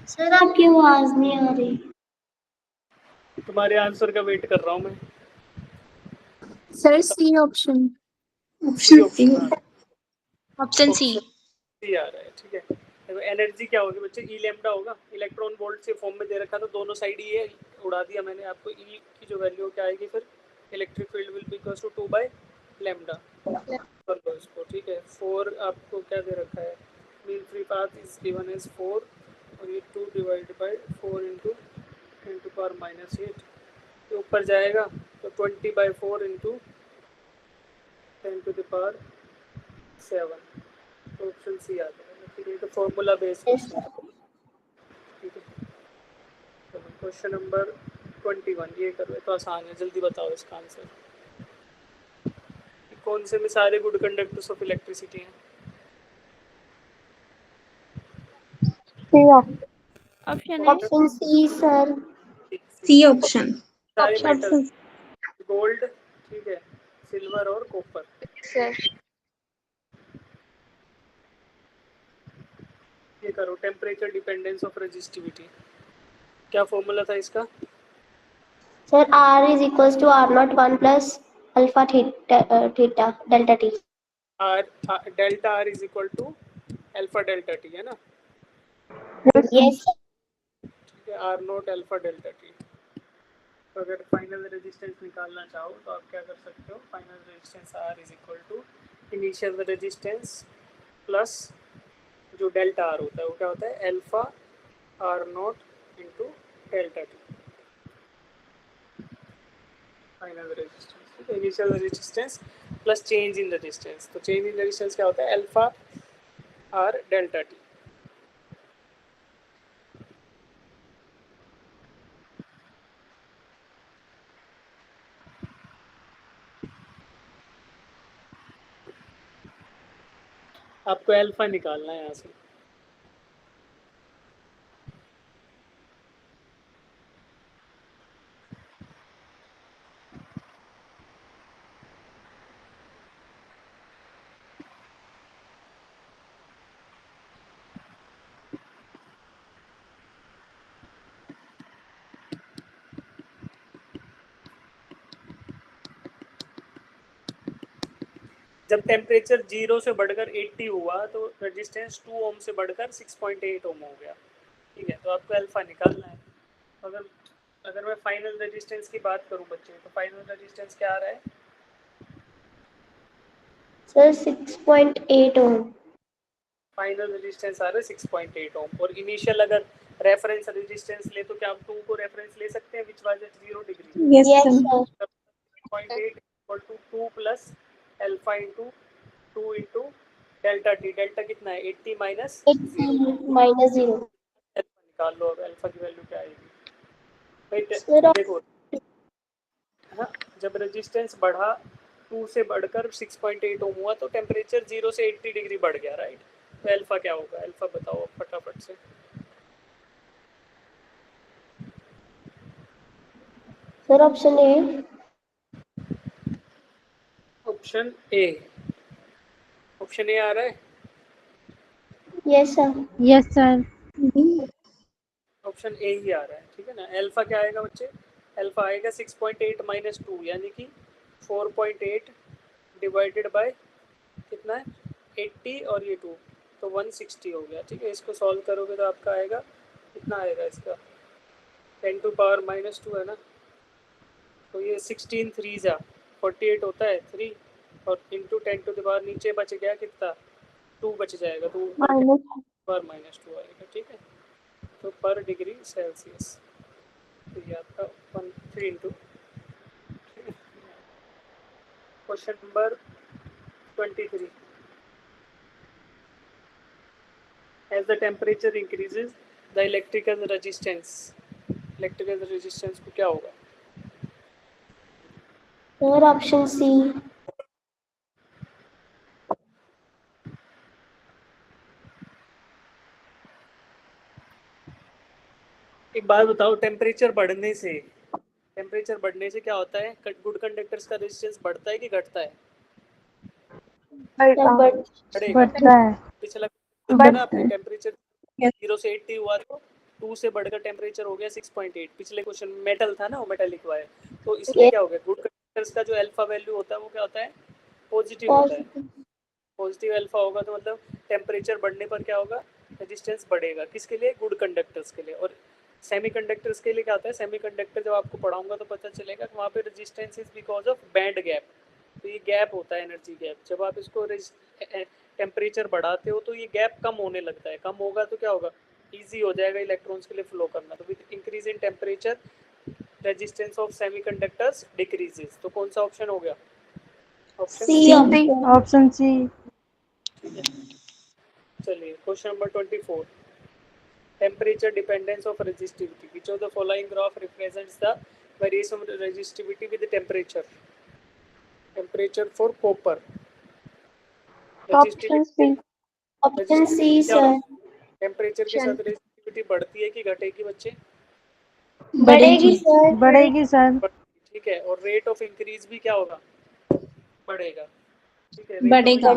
सर आपकी आवाज नहीं आ रही।
तुम्हारे आंसर का वेट कर रहा हूँ मैं।
Sir C option.
Option C.
Option C.
C आ रहा है, ठीक है। देखो एनर्जी क्या होगी बच्चे, ई लैम्डा होगा, इलेक्ट्रॉन वोल्ट से फॉर्म में दे रखा था, दोनों साइड ये उड़ा दिया मैंने आपको। ई की जो वैल्यू क्या आएगी फिर, electric field will be equals to 2 by lambda कर लो इसको, ठीक है। 4 आपको क्या दे रखा है, mean free path is given as 4 और ये 2 divided by 4 into 10 to power -8, ये ऊपर जाएगा तो 20/4 इंटू 10 टू द पावर 7, तो ऑप्शन सी आ जाएगा, ठीक है। तो फॉर्मूला बेस्ड क्वेश्चन, ठीक है। चलो क्वेश्चन नंबर 21 ये करो, तो आसान है, जल्दी बताओ इसका आंसर। कौन से में सारे गुड कंडक्टर्स ऑफ इलेक्ट्रिसिटी हैं?
Option C sir.
C option.
सारे
Option
मेटल,
C.
गोल्ड, ठीक है, सिल्वर और कॉपर।
Sir.
ये करो टेम्परेचर डिपेंडेंस ऑफ रेजिस्टिविटी, क्या फॉर्मूला था इसका?
Sir R is equals to R01 plus alpha theta delta T.
R delta R is equal to alpha delta T, है ना?
यस
ठीक है, R not alpha delta T. तो अगर फाइनल रेजिस्टेंस निकालना चाहो तो आप क्या कर सकते हो, final resistance R is equal to initial resistance plus जो डेल्टा आर होता है वो क्या होता है, alpha R not into delta T, final resistance. Initial resistance plus change in resistance, तो चेंज इन रेजिस्टेंस क्या होता है, अल्फा आर डेल्टा टी। आपको अल्फा निकालना है यहाँ से। जब टेम्परेचर 0 से बढ़कर 80 हुआ तो रेजिस्टेंस 2 ओम से बढ़कर 6.8 ओम हो गया, ठीक है। तो आपको अल्फा निकालना है। अगर मैं फाइनल रेजिस्टेंस की बात करूं बच्चे, तो फाइनल रेजिस्टेंस क्या आ रहा है
सर 6.8 ओम।
फाइनल रेजिस्टेंस आ रहा है 6.8 ओम, और इनिशियल अगर रेफरेंस रेजिस्टेंस ले तो क्या हम 2 को रेफरेंस ले सकते हैं which was at 0 degree.
Yes
yes
sir.
Sir.
6.8 equal to 2 plus alpha into 2 into delta T, delta कितना है 80 माइनस 0,
-0
अल्फा निकाल लो। अब अल्फा की वैल्यू क्या आएगी
सर।
देखो, हाँ, जब रेजिस्टेंस बढ़ा 2 से बढ़कर 6.8 ओम हुआ तो टेम्परेचर 0 से 80 डिग्री बढ़ गया, राइट। तो अल्फा क्या होगा, अल्फा बताओ फटाफट से।
Sir option A.
Option A, option A आ रहा है,
yes sir.
Yes sir.
Option A ही आ रहा है, ठीक है ना। अल्फा क्या आएगा बच्चे, अल्फा आएगा 6.8 माइनस 2 यानी कि 4.8 डिवाइडेड बाय कितना है 80 और ये 2 तो 160 हो गया, ठीक है। इसको सॉल्व करोगे तो आपका आएगा कितना आएगा इसका, 10 टू पावर -2 है ना, तो ये 16 3 जा 48 होता है 3 और इंटू 10 टू द पावर नीचे बच गया कितना 2 बच जाएगा, तो ऊपर पावर -2 आएगा, ठीक है। तो पर डिग्री सेल्सियस, तो ये आपका 3 into. Question number 23, as the temperature increases the electrical resistance को क्या होगा,
सर ऑप्शन सी।
एक बात बताओ, टेम्परेचर बढ़ने से क्या होता है, गुड कंडक्टर्स का रेजिस्टेंस बढ़ता है कि घटता है? बढ़ेगा।
बढ़ता है।
पिछला देखा ना आपने, टेम्परेचर 0 से 80 हुआ तो 2 से बढ़कर टेम्परेचर हो गया 6.8। पिछले क्वेश्चन मेटल था ना, वो मेटालिक वायर, तो इसमें क्या हो गया, गुड कंडक्टर्स का जो अल्फा वैल्यू होता है वो क्या होता है, पॉजिटिव होता है। पॉजिटिव अल्फा होगा तो मतलब टेम्परेचर बढ़ने पर क्या होगा, रेजिस्टेंस बढ़ेगा। किसके लिए, गुड कंडक्टर्स के लिए। और सेमीकंडक्टर्स के लिए क्या होता है, सेमीकंडक्टर जब आपको पढ़ाऊंगा तो पता चलेगा कि वहाँ पे resistance is because of band gap. तो ये गैप होता है एनर्जी गैप, जब आप इसको टेम्परेचर बढ़ाते हो तो ये गैप कम होने लगता है। कम होगा तो क्या होगा, ईजी हो जाएगा इलेक्ट्रॉन्स के लिए फ्लो करना। तो with increase in temperature resistance of semiconductors decreases. तो कौन सा ऑप्शन हो गया, option
C option.
Option C.
चलिए question number 24, temperature dependence of resistivity. Which of the following graph represents the variation of resistivity with the temperature? Temperature for copper.
Option C.
Option C sir.
Temperature के साथ रेजिस्टिविटी बढ़ती है कि घटेगी बच्चे,
बढ़ेगी सर।
बढ़ेगी सर।
ठीक है। और रेट ऑफ इंक्रीज भी क्या होगा, बढ़ेगा। ठीक है,
बढ़ेगा।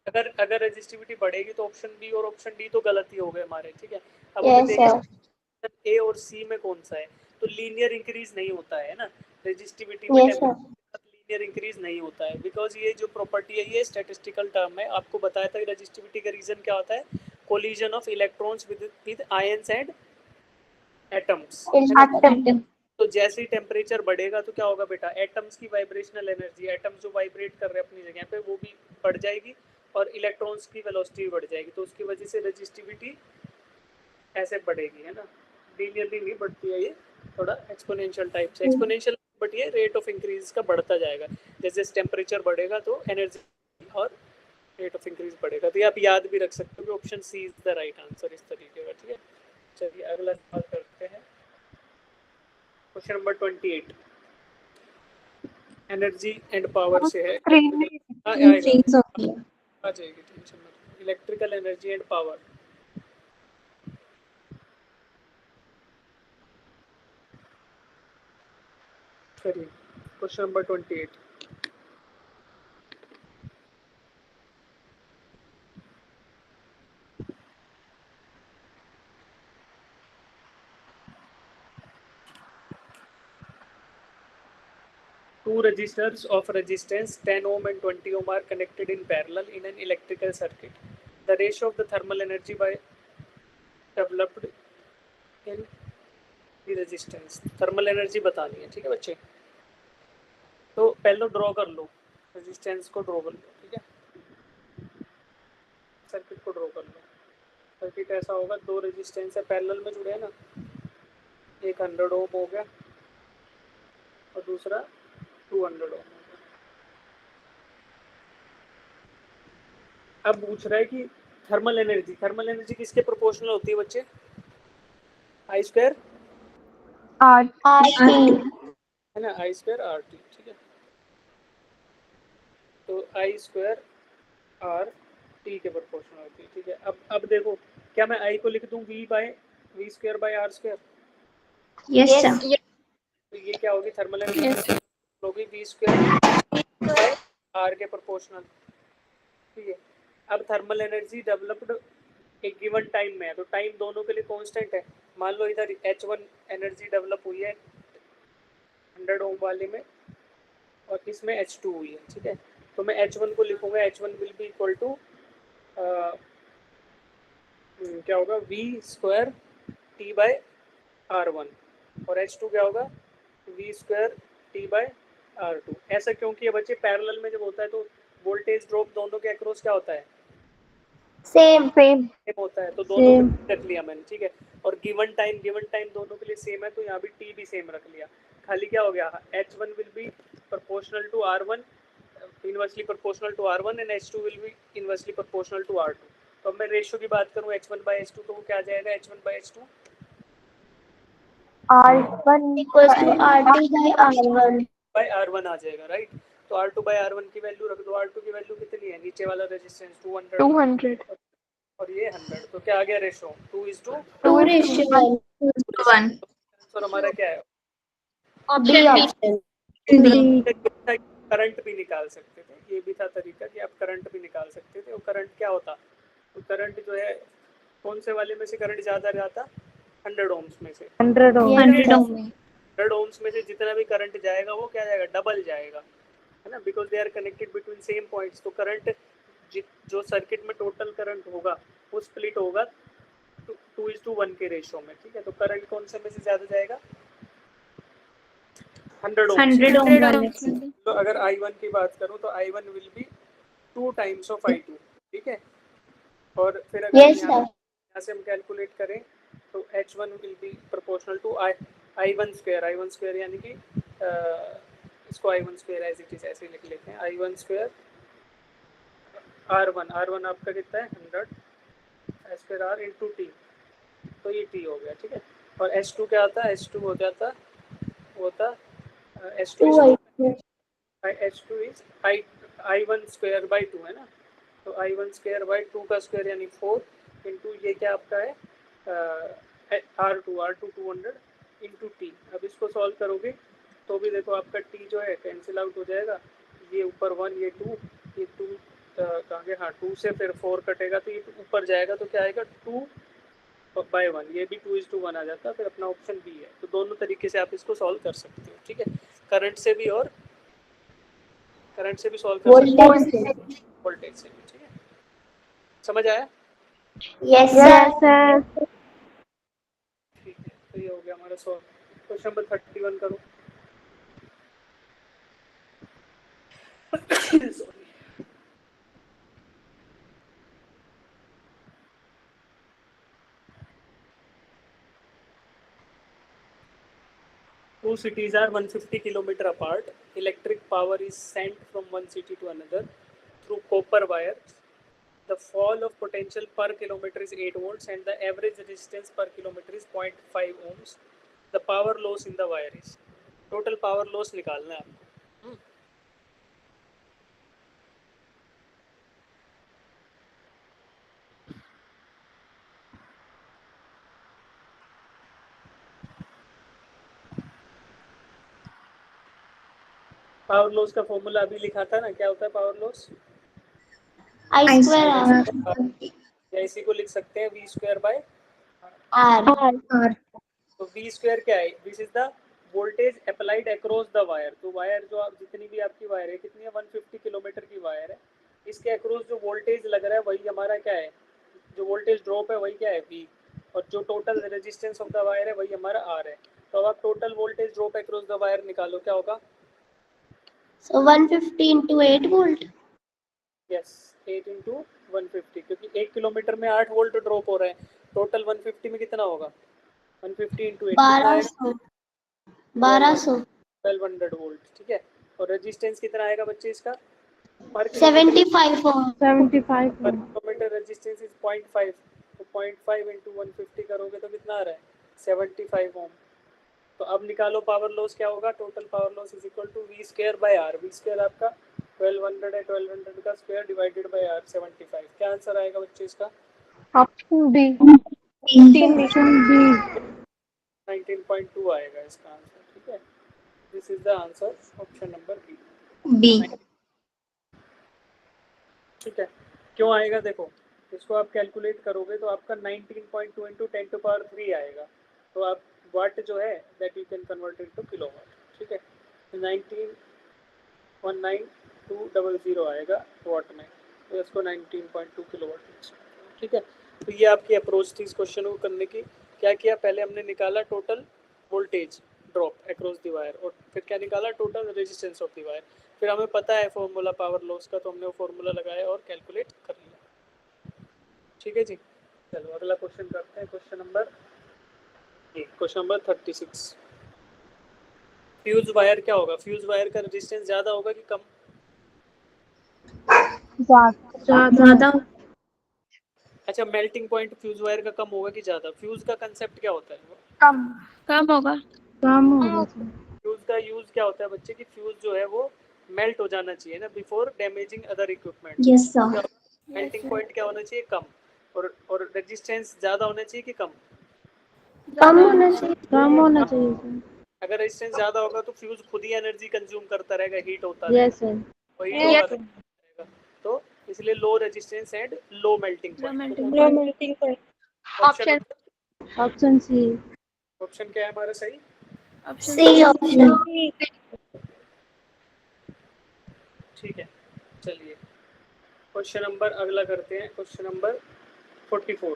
अगर रेजिस्टिविटी बढ़ेगी तो ऑप्शन बी और ऑप्शन डी तो गलत ही हो गए हमारे। ठीक है, अब हमें देखना ए और सी में कौन सा है। तो लीनियर इंक्रीज नहीं होता है ना रेजिस्टिविटी में, लीनियर इंक्रीज नहीं होता है बिकॉज ये जो प्रॉपर्टी है ये स्टैटिस्टिकल टर्म है। आपको बताया था रेजिस्टिविटी का रीजन क्या होता है, collision of electrons with ions and atoms. तो जैसे ही टेम्परेचर बढ़ेगा तो क्या होगा बेटा, एटम्स की वाइब्रेशनल एनर्जी, एटम्स जो वाइब्रेट कर रहे हैं अपनी जगह पे वो भी बढ़ जाएगी और इलेक्ट्रॉन्स की वेलोसिटी भी बढ़ जाएगी। तो उसकी वजह से रेजिस्टिविटी ऐसे बढ़ेगी, है ना। लीनियरली नहीं बढ़ती है ये, थोड़ा एक्सपोनेंशियल टाइप से। एक्सपोनेंशियल बट ये रेट ऑफ इंक्रीज का बढ़ता जाएगा। जैसे टेम्परेचर बढ़ेगा तो एनर्जी और रेट ऑफ इंक्रीज बढ़ेगा। तो ये आप याद भी रख सकते हो कि option C is the right answer इस तरीके का। ठीक है, चलिए अगला सवाल करते हैं। Question number 28 energy and power से है।
चेंज होती है।
आ जाएगी, टेंशन मत। Electrical energy and power. करिए question number 28। Two resistors of resistance 10 ohm and 20 ohm are connected in parallel in an electrical circuit. The ratio of the thermal energy by developed in the resistance. Thermal energy बतानी है, ठीक है बच्चे। तो पहले ड्रॉ कर लो, रेजिस्टेंस को ड्रॉ कर लो। ठीक है, सर्किट को ड्रॉ कर लो। सर्किट ऐसा होगा, दो रेजिस्टेंस है पैरेलल में जुड़े हैं ना, एक 100 ओम हो गया और दूसरा 200 ओम। अब पूछ रहा है कि थर्मल एनर्जी किसके प्रोपोर्शनल होती है बच्चे, आई स्क्वायर
आर
है ना, आई स्क्वायर आर टी। ठीक है, तो आई स्क्वायर आर टी के प्रोपोर्शनल होती है। ठीक है, अब देखो, क्या मैं आई को लिख दूं V square by R square.
Yes sir.
तो ये क्या होगी, थर्मल एनर्जी होगी वी स्क्वायर बाय आर के प्रोपोर्शनल। ठीक है, अब थर्मल एनर्जी डेवलप्ड एक गिवन टाइम में है, तो टाइम दोनों के लिए कांस्टेंट है। मान लो इधर H1 एनर्जी डेवलप हुई है 100 ओम वाले में और इसमें H2 हुई है। ठीक है, तो मैं H1 को लिखूंगा, H1 will B equal to क्या होगा, we square T bye R1 और H2 क्या होगा, we square T bye R2। ऐसा क्योंकि ये बच्चे पैरेलल में जब होता है तो वोल्टेज ड्रॉप दोनों के अक्रॉस क्या होता है,
सेम
होता है। तो दोनों को रख लिया मैंने। ठीक है, और गिवन टाइम दोनों के लिए सेम है, तो यहाँ भी टी भी सेम रख लिया। खाली क्या हो गया, H1 will be proportional to R1, inversely proportional to R1 and H2 will be inversely proportional to R2। तो अब मैं रेशियो की बात करूँ H1 by H2 तो वो क्या आ जाएगा, H1 by H2
R1 equals to RT by R1
by R1 आ जाएगा, राइट। तो R2 by R1 की वैल्यू रख दो। R2 की वैल्यू कितनी है, नीचे वाला रेजिस्टेंस 200 और ये 100, तो क्या आ गया रेशो 2:1। और हमारा क्या है,
ऑप्शन
करंट भी निकाल सकते थे। ये भी था तरीका कि आप करंट भी निकाल सकते थे। और करंट क्या होता, तो करंट जो है कौन से वाले में से करंट ज्यादा जाता, 100 ओम्स में से। 100 ओम्स में से जितना भी करंट जाएगा वो क्या जाएगा, डबल जाएगा, है ना, because they are connected between same points. तो करंट जो सर्किट में टोटल करंट होगा वो स्प्लिट होगा 2:1 के रेशियो में, ठीक है। तो करंट कौन से में से ज्यादा जाएगा? 100 ओम।
100 ohm वाले से।
तो अगर I1 की बात करूं तो I1 will B 2 times of I2, ठीक है। और फिर अगर
Yes, sir.
यहाँ से हम कैलकुलेट करें तो H1 will be proportional to I1 square, यानी कि इसको I1 square as it is ऐसे लिख लेते हैं, I1 स्क्वायर R1 आपका कितना है 100 as per R into T, तो ये टी हो गया, ठीक है। और H2 क्या आता है? H2 हो जाता H2 is I1 square by 2 है ना, तो I1 स्क्वायर बाई 2 का स्क्वायर यानी 4 इंटू ये क्या आपका है R2 200 इंटू टी। अब इसको सॉल्व करोगे तो भी देखो आपका टी जो है कैंसिल आउट हो जाएगा, ये ऊपर 1 ये 2 ये 2 कहाँ गया, हाँ 2 से फिर 4 कटेगा तो ये ऊपर जाएगा तो क्या आएगा 2/1, ये भी 2:1 आ जाता है, फिर अपना ऑप्शन बी है। तो दोनों तरीके से आप इसको सॉल्व कर सकते हो, ठीक है। करंट से भी सॉल्व कर सकते हो, वोल्टेज से भी, ठीक है। समझ आया?
Yes, sir.
ठीक है, तो ये हो गया हमारा सॉल्व। क्वेश्चन नंबर 31 करो। Sorry. Two cities are 150 kilometer apart. Electric power is sent from one city to another through copper wires. The fall of potential per kilometer is 8 volts and the average resistance per kilometer is 0.5 ohms. The power loss in the wire is. Total power loss निकालना है आपको। पावर लॉस का फॉर्मूला अभी लिखा था ना, क्या होता है power loss?
I square R.
या इसी को लिख सकते हैं v square by
R.
R.
तो v स्क्वायर क्या है? This is the voltage applied across the wire. तो वायर जो आप जितनी भी आपकी वायर है, कितनी है 150 किलोमीटर की वायर है, इसके अक्रॉस जो वोल्टेज लग रहा है वही हमारा क्या है, जो वोल्टेज ड्रॉप है वही क्या है v, और जो total resistance of the wire है वही हमारा r है। तो अब आप total voltage drop across the wire निकालो, क्या होगा?
So 150 into 8 volt.
Yes 8 into 150, क्योंकि 1 किलोमीटर में 8 वोल्ट ड्रॉप हो रहा है, टोटल 150 में कितना होगा? 150 इंटू 8
1200.
1200 वोल्ट, ठीक है। और रेजिस्टेंस कितना आएगा बच्चे इसका? पर
75 ohm.
75
पर
ohm.
किलोमीटर रेजिस्टेंस इज 0.5, तो 0.5 इंटू 150 करोगे तो कितना आ रहा है? 75 ओम। तो अब निकालो पावर लॉस क्या होगा? Total power loss is equal to V square by R. V square आपका 1200 है, 1200 का स्क्वायर डिवाइडेड बाय आर 75। क्या आंसर आएगा बच्चे इसका?
Option B.
19.2 आएगा इसका आंसर, ठीक है। This is the answer, option number B.
B.
ठीक है, क्यों आएगा देखो, इसको आप कैलकुलेट करोगे तो आपका 19.2 इंटू 10 टू पावर 3 आएगा। तो आप वाट जो है that you can convert into kilowatt, ठीक है। 19,19200 आएगा वाट में, तो इसको 19.2 किलोवाट, ठीक है। तो ये आपकी अप्रोच थी इस क्वेश्चन को करने की। क्या किया, पहले हमने निकाला total voltage drop across the wire, और फिर क्या निकाला, total resistance of the wire. फिर हमें पता है फॉर्मूला पावर लॉस का, तो हमने वो फॉर्मूला लगाया और कैलकुलेट कर लिया, ठीक है जी। चलो अगला क्वेश्चन करते हैं, क्वेश्चन नंबर 36। फ्यूज वायर क्या होगा? फ्यूज वायर का रेजिस्टेंस ज्यादा होगा कि कम?
ज़्यादा।
अच्छा, मेल्टिंग पॉइंट फ्यूज वायर का कम होगा कि ज्यादा? फ्यूज का कंसेप्ट क्या होता है?
कम होगा।
कम होगा।
फ्यूज का यूज क्या होता है बच्चे की? फ्यूज जो है वो मेल्ट हो जाना चाहिए ना before damaging other equipment.
Yes, sir.
Melting point क्या होना चाहिए? कम। और रेजिस्टेंस ज्यादा होना चाहिए कि कम?
कम होना चाहिए.
कम होना चाहिए सर।
अगर रेजिस्टेंस ज्यादा होगा तो फ्यूज खुद ही एनर्जी कंज्यूम करता रहेगा, हीट होता रहेगा,
यस सर।
वही होता रहेगा। तो इसलिए low resistance and low melting point.
Option
option C.
Option क्या है हमारा सही?
C option.
ठीक है, चलिए क्वेश्चन नंबर अगला करते हैं, question number 44।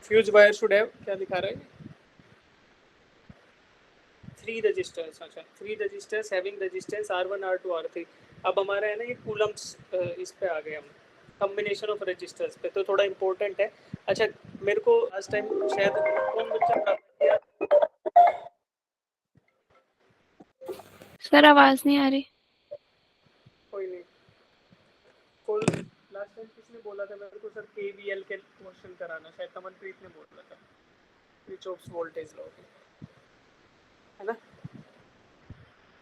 Fuse wire should have, क्या दिखा रहा है, 3 रजिस्टर्स। अच्छा, 3 registers having resistance R1 R2 R3। अब हमारा है ना ये कूलम्स, इस पे आ गए हम, कॉम्बिनेशन ऑफ रजिस्टर्स पे, तो थोड़ा इंपॉर्टेंट है। अच्छा, मेरे को लास्ट टाइम शायद कौन बच्चा पढ़ा दिया,
सर आवाज नहीं आ रही।
कोई नहीं, कल लास्ट टाइम किसने बोला था मेरे को सर KVL के क्वेश्चन कराना, शायद तमनप्रीत ने बोला था, किरचॉफ्स वोल्टेज लॉ, है ना।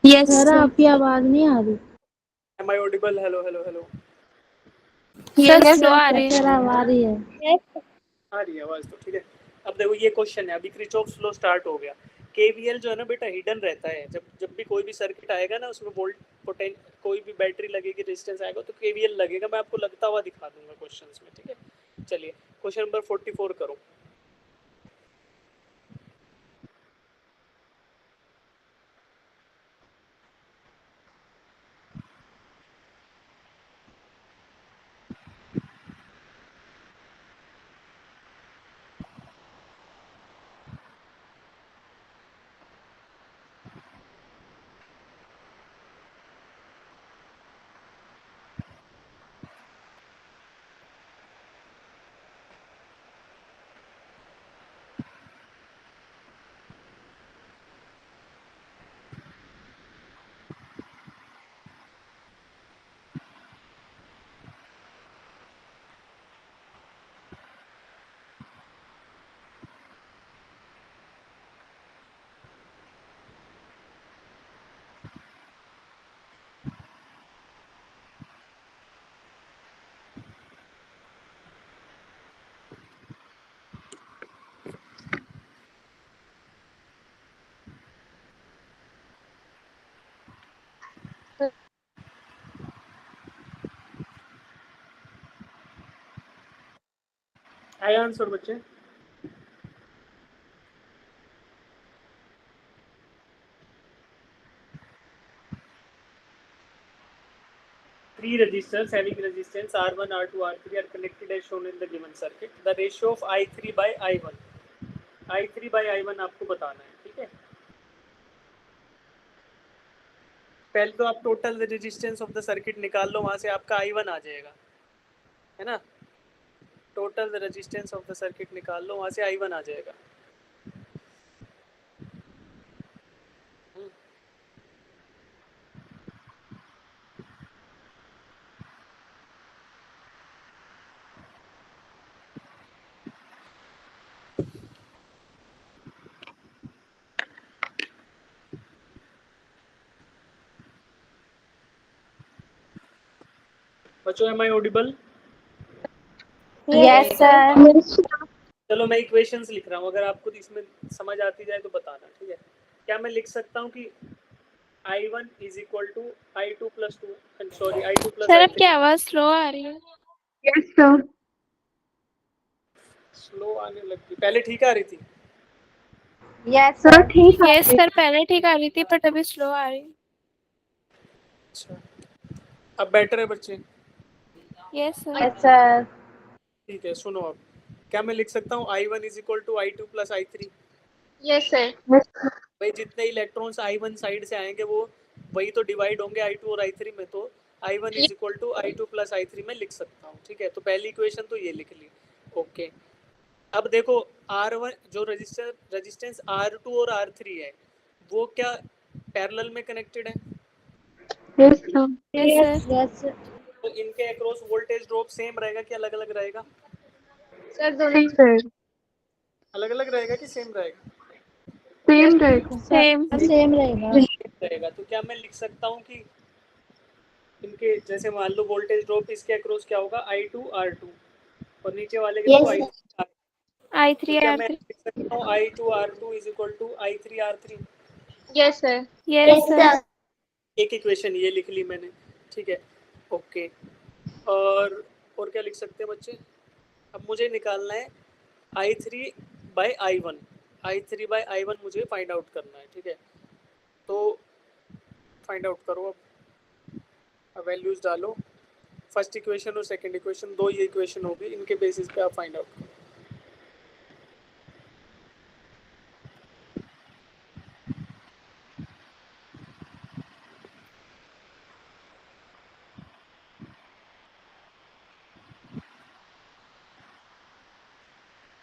Yes,
sir
sir.
आपकी आवाज नहीं आ रही।
Am I audible? Hello hello hello,
sir
Yes,
slow
sir.
आ रही है।
सर अब आ रही है।
आ रही है आवाज तो ठीक है। अब देखो ये क्वेश्चन है, अभी किरचॉफ्स लॉ स्टार्ट हो गया। KVL जो है ना बेटा हिडन रहता है, जब भी कोई भी सर्किट आएगा ना उसमें वोल्ट पोटेंशियल, कोई भी बैटरी लगेगी, रेजिस्टेंस आएगा तो KVL लगेगा। मैं आपको लगता हुआ दिखा दूंगा क्वेश्चंस में, ठीक है। चलिए क्वेश्चन नंबर 44 करो। आए आंसर बच्चे? Three resistors having resistance R1, R2, R3 are connected as shown in the given circuit. The ratio of I3 by I1, I3 by I1 आपको बताना है, ठीक है। पहले तो आप total resistance of the circuit निकाल लो, वहां से आपका I1 आ जाएगा, है ना। Total resistance of the circuit निकाल लो, वहां से I1 आ जाएगा। बच्चों am I audible?
Yes, sir.
चलो मैं इक्वेशंस लिख रहा हूँ, अगर आपको इसमें समझ आती जाए तो बताना, ठीक है। क्या मैं लिख सकता हूँ कि I1 is equal to I2 plus 2, sorry I2 plus
sir आपकी
I3।
आवाज स्लो आ रही है।
Yes, sir.
स्लो आने लगी, पहले ठीक आ रही थी।
Yes, sir. ठीक है।
यस सर, पहले ठीक आ रही थी बट अभी स्लो आ रही है।
अच्छा, अब बेटर है बच्चे?
Yes sir.
Yes, sir.
ठीक है, सुनो अब, क्या मैं लिख सकता हूँ I1 is equal to I2 plus I3?
Yes sir.
भाई जितने इलेक्ट्रॉन्स I1 साइड से आएंगे वो वही तो डिवाइड होंगे I2 और I3 में, तो I1 is equal to I2 plus I3 में लिख सकता हूँ, ठीक है। तो पहली इक्वेशन तो ये लिख ली, ओके। अब देखो R1 जो रेजिस्टेंस R2 और R3 है वो क्या पैरेलल में कनेक्टेड है?
Yes sir.
यस
तो इनके अक्रॉस वोल्टेज ड्रॉप सेम रहेगा कि अलग अलग रहेगा?
सर दोनों
अलग अलग रहेगा कि सेम रहेगा?
सेम रहेगा। सेम।
सेम रहेगा।
रहेगा। तो क्या मैं लिख सकता हूँ कि इनके जैसे मान लो वोल्टेज ड्रॉप इसके अक्रॉस क्या होगा I2 R2 और नीचे वाले के देखो
Yes,
I3 R2।
I3
तो क्या मैं
R3।
लिख सकता हूँ I2 R2 is equal to I3 R3?
Yes sir.
yes,
yes sir.
sir.
एक इक्वेशन ये लिख ली मैंने, ठीक है, ओके। और क्या लिख सकते हैं बच्चे? अब मुझे निकालना है I3 by I1, I3 by I1 मुझे फाइंड आउट करना है, ठीक है। तो फाइंड आउट करो अब। अब वैल्यूज डालो, फर्स्ट इक्वेशन और सेकंड इक्वेशन, दो ये इक्वेशन होगी, इनके बेसिस पे आप फाइंड आउट करो।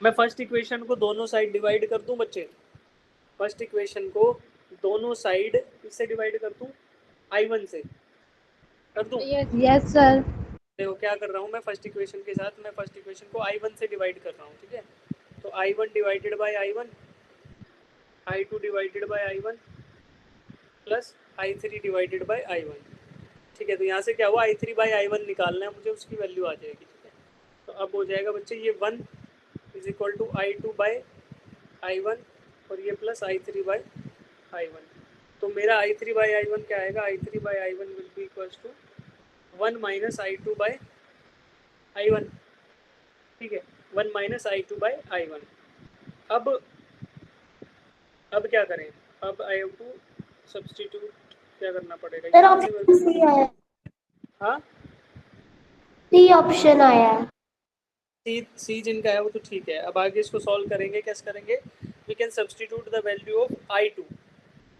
मैं फर्स्ट इक्वेशन को दोनों साइड डिवाइड कर दूं बच्चे, फर्स्ट इक्वेशन को दोनों साइड इससे डिवाइड कर दूं, I1 से कर दूं।
Yes sir.
देखो क्या कर रहा हूँ मैं, फर्स्ट इक्वेशन के साथ मैं फर्स्ट इक्वेशन को I1 से डिवाइड कर रहा हूँ, ठीक है। तो I1 divided by I1, I2 divided by I1 plus I3 divided by I1, ठीक है। तो यहाँ से क्या हुआ, I3 बाय I1 निकालना है मुझे, उसकी वैल्यू आ जाएगी, ठीक है। तो अब हो जाएगा बच्चे ये 1 is equal to I2 by I1 और ये प्लस I3 बाय I1। तो मेरा I3 बाय I1 क्या आएगा, I3 by I1 will be equals to 1 minus I2 by I1, ठीक है, 1 माइनस I2 बाय I1। अब क्या करें, अब आई हैव टू सब्स्टिट्यूट, क्या करना पड़ेगा,
सर
यहाँ से
ऑप्शन सी आया,
हाँ
सी ऑप्शन आया।
सी जिनका है वो तो ठीक है। अब आगे इसको सॉल्व करेंगे, कैसे करेंगे, we can substitute the value of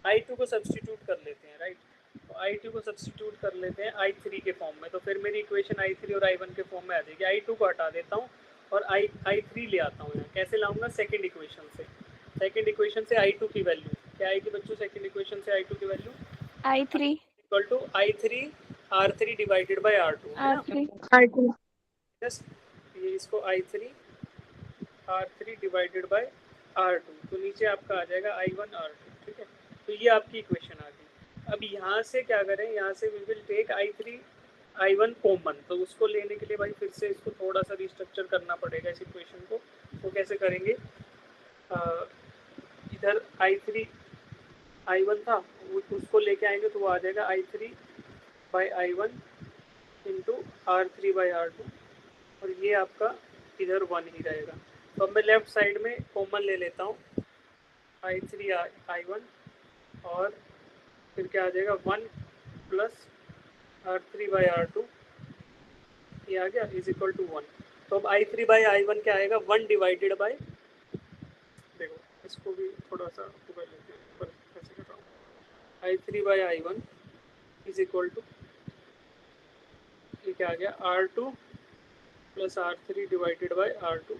I2 को सब्स्टिट्यूट कर लेते हैं, राइट। तो I2 को सब्स्टिट्यूट कर लेते हैं I3 के फॉर्म में, तो फिर मेरी इक्वेशन I3 और I1 के फॉर्म में आ जाएगी। I2 को हटा देता हूँ और I3 ले आता हूँ यहाँ, कैसे लाऊंगा, सेकंड इक्वेशन से। सेकंड इक्वेशन से I2 की वैल्यू क्या आएगी बच्चों, सेकंड इक्वेशन से I2 की value
I3
equal to I3 R3 divided by R2,
R3
yes. ये इसको I3 R3 divided by R2, तो नीचे आपका आ जाएगा I1 R2, ठीक है। तो ये आपकी इक्वेशन आ गई। अब यहाँ से क्या करें, यहाँ से we will take I3 I1 common, तो उसको लेने के लिए भाई फिर से इसको थोड़ा सा रिस्ट्रक्चर करना पड़ेगा इस इक्वेशन को। तो कैसे करेंगे, इधर I3 I1 था, उसको लेके आएंगे तो वो आ जाएगा I3 by I1 into R3 by R2, और ये आपका इधर 1 ही रहेगा। तो अब मैं लेफ्ट साइड में कॉमन ले लेता हूँ, I3 I1 और फिर क्या आ जाएगा 1 प्लस R3 बाई R2, ये आ गया, इज इक्वल टू 1। तो अब I3 बाई I1 क्या आएगा, 1 डिवाइडेड बाई, देखो इसको भी थोड़ा सा कर लेते हैं, पर कैसे कर रहा हूँ, I3 by I1 is equal to, ये क्या आ गया, R2 plus R3 divided by R2,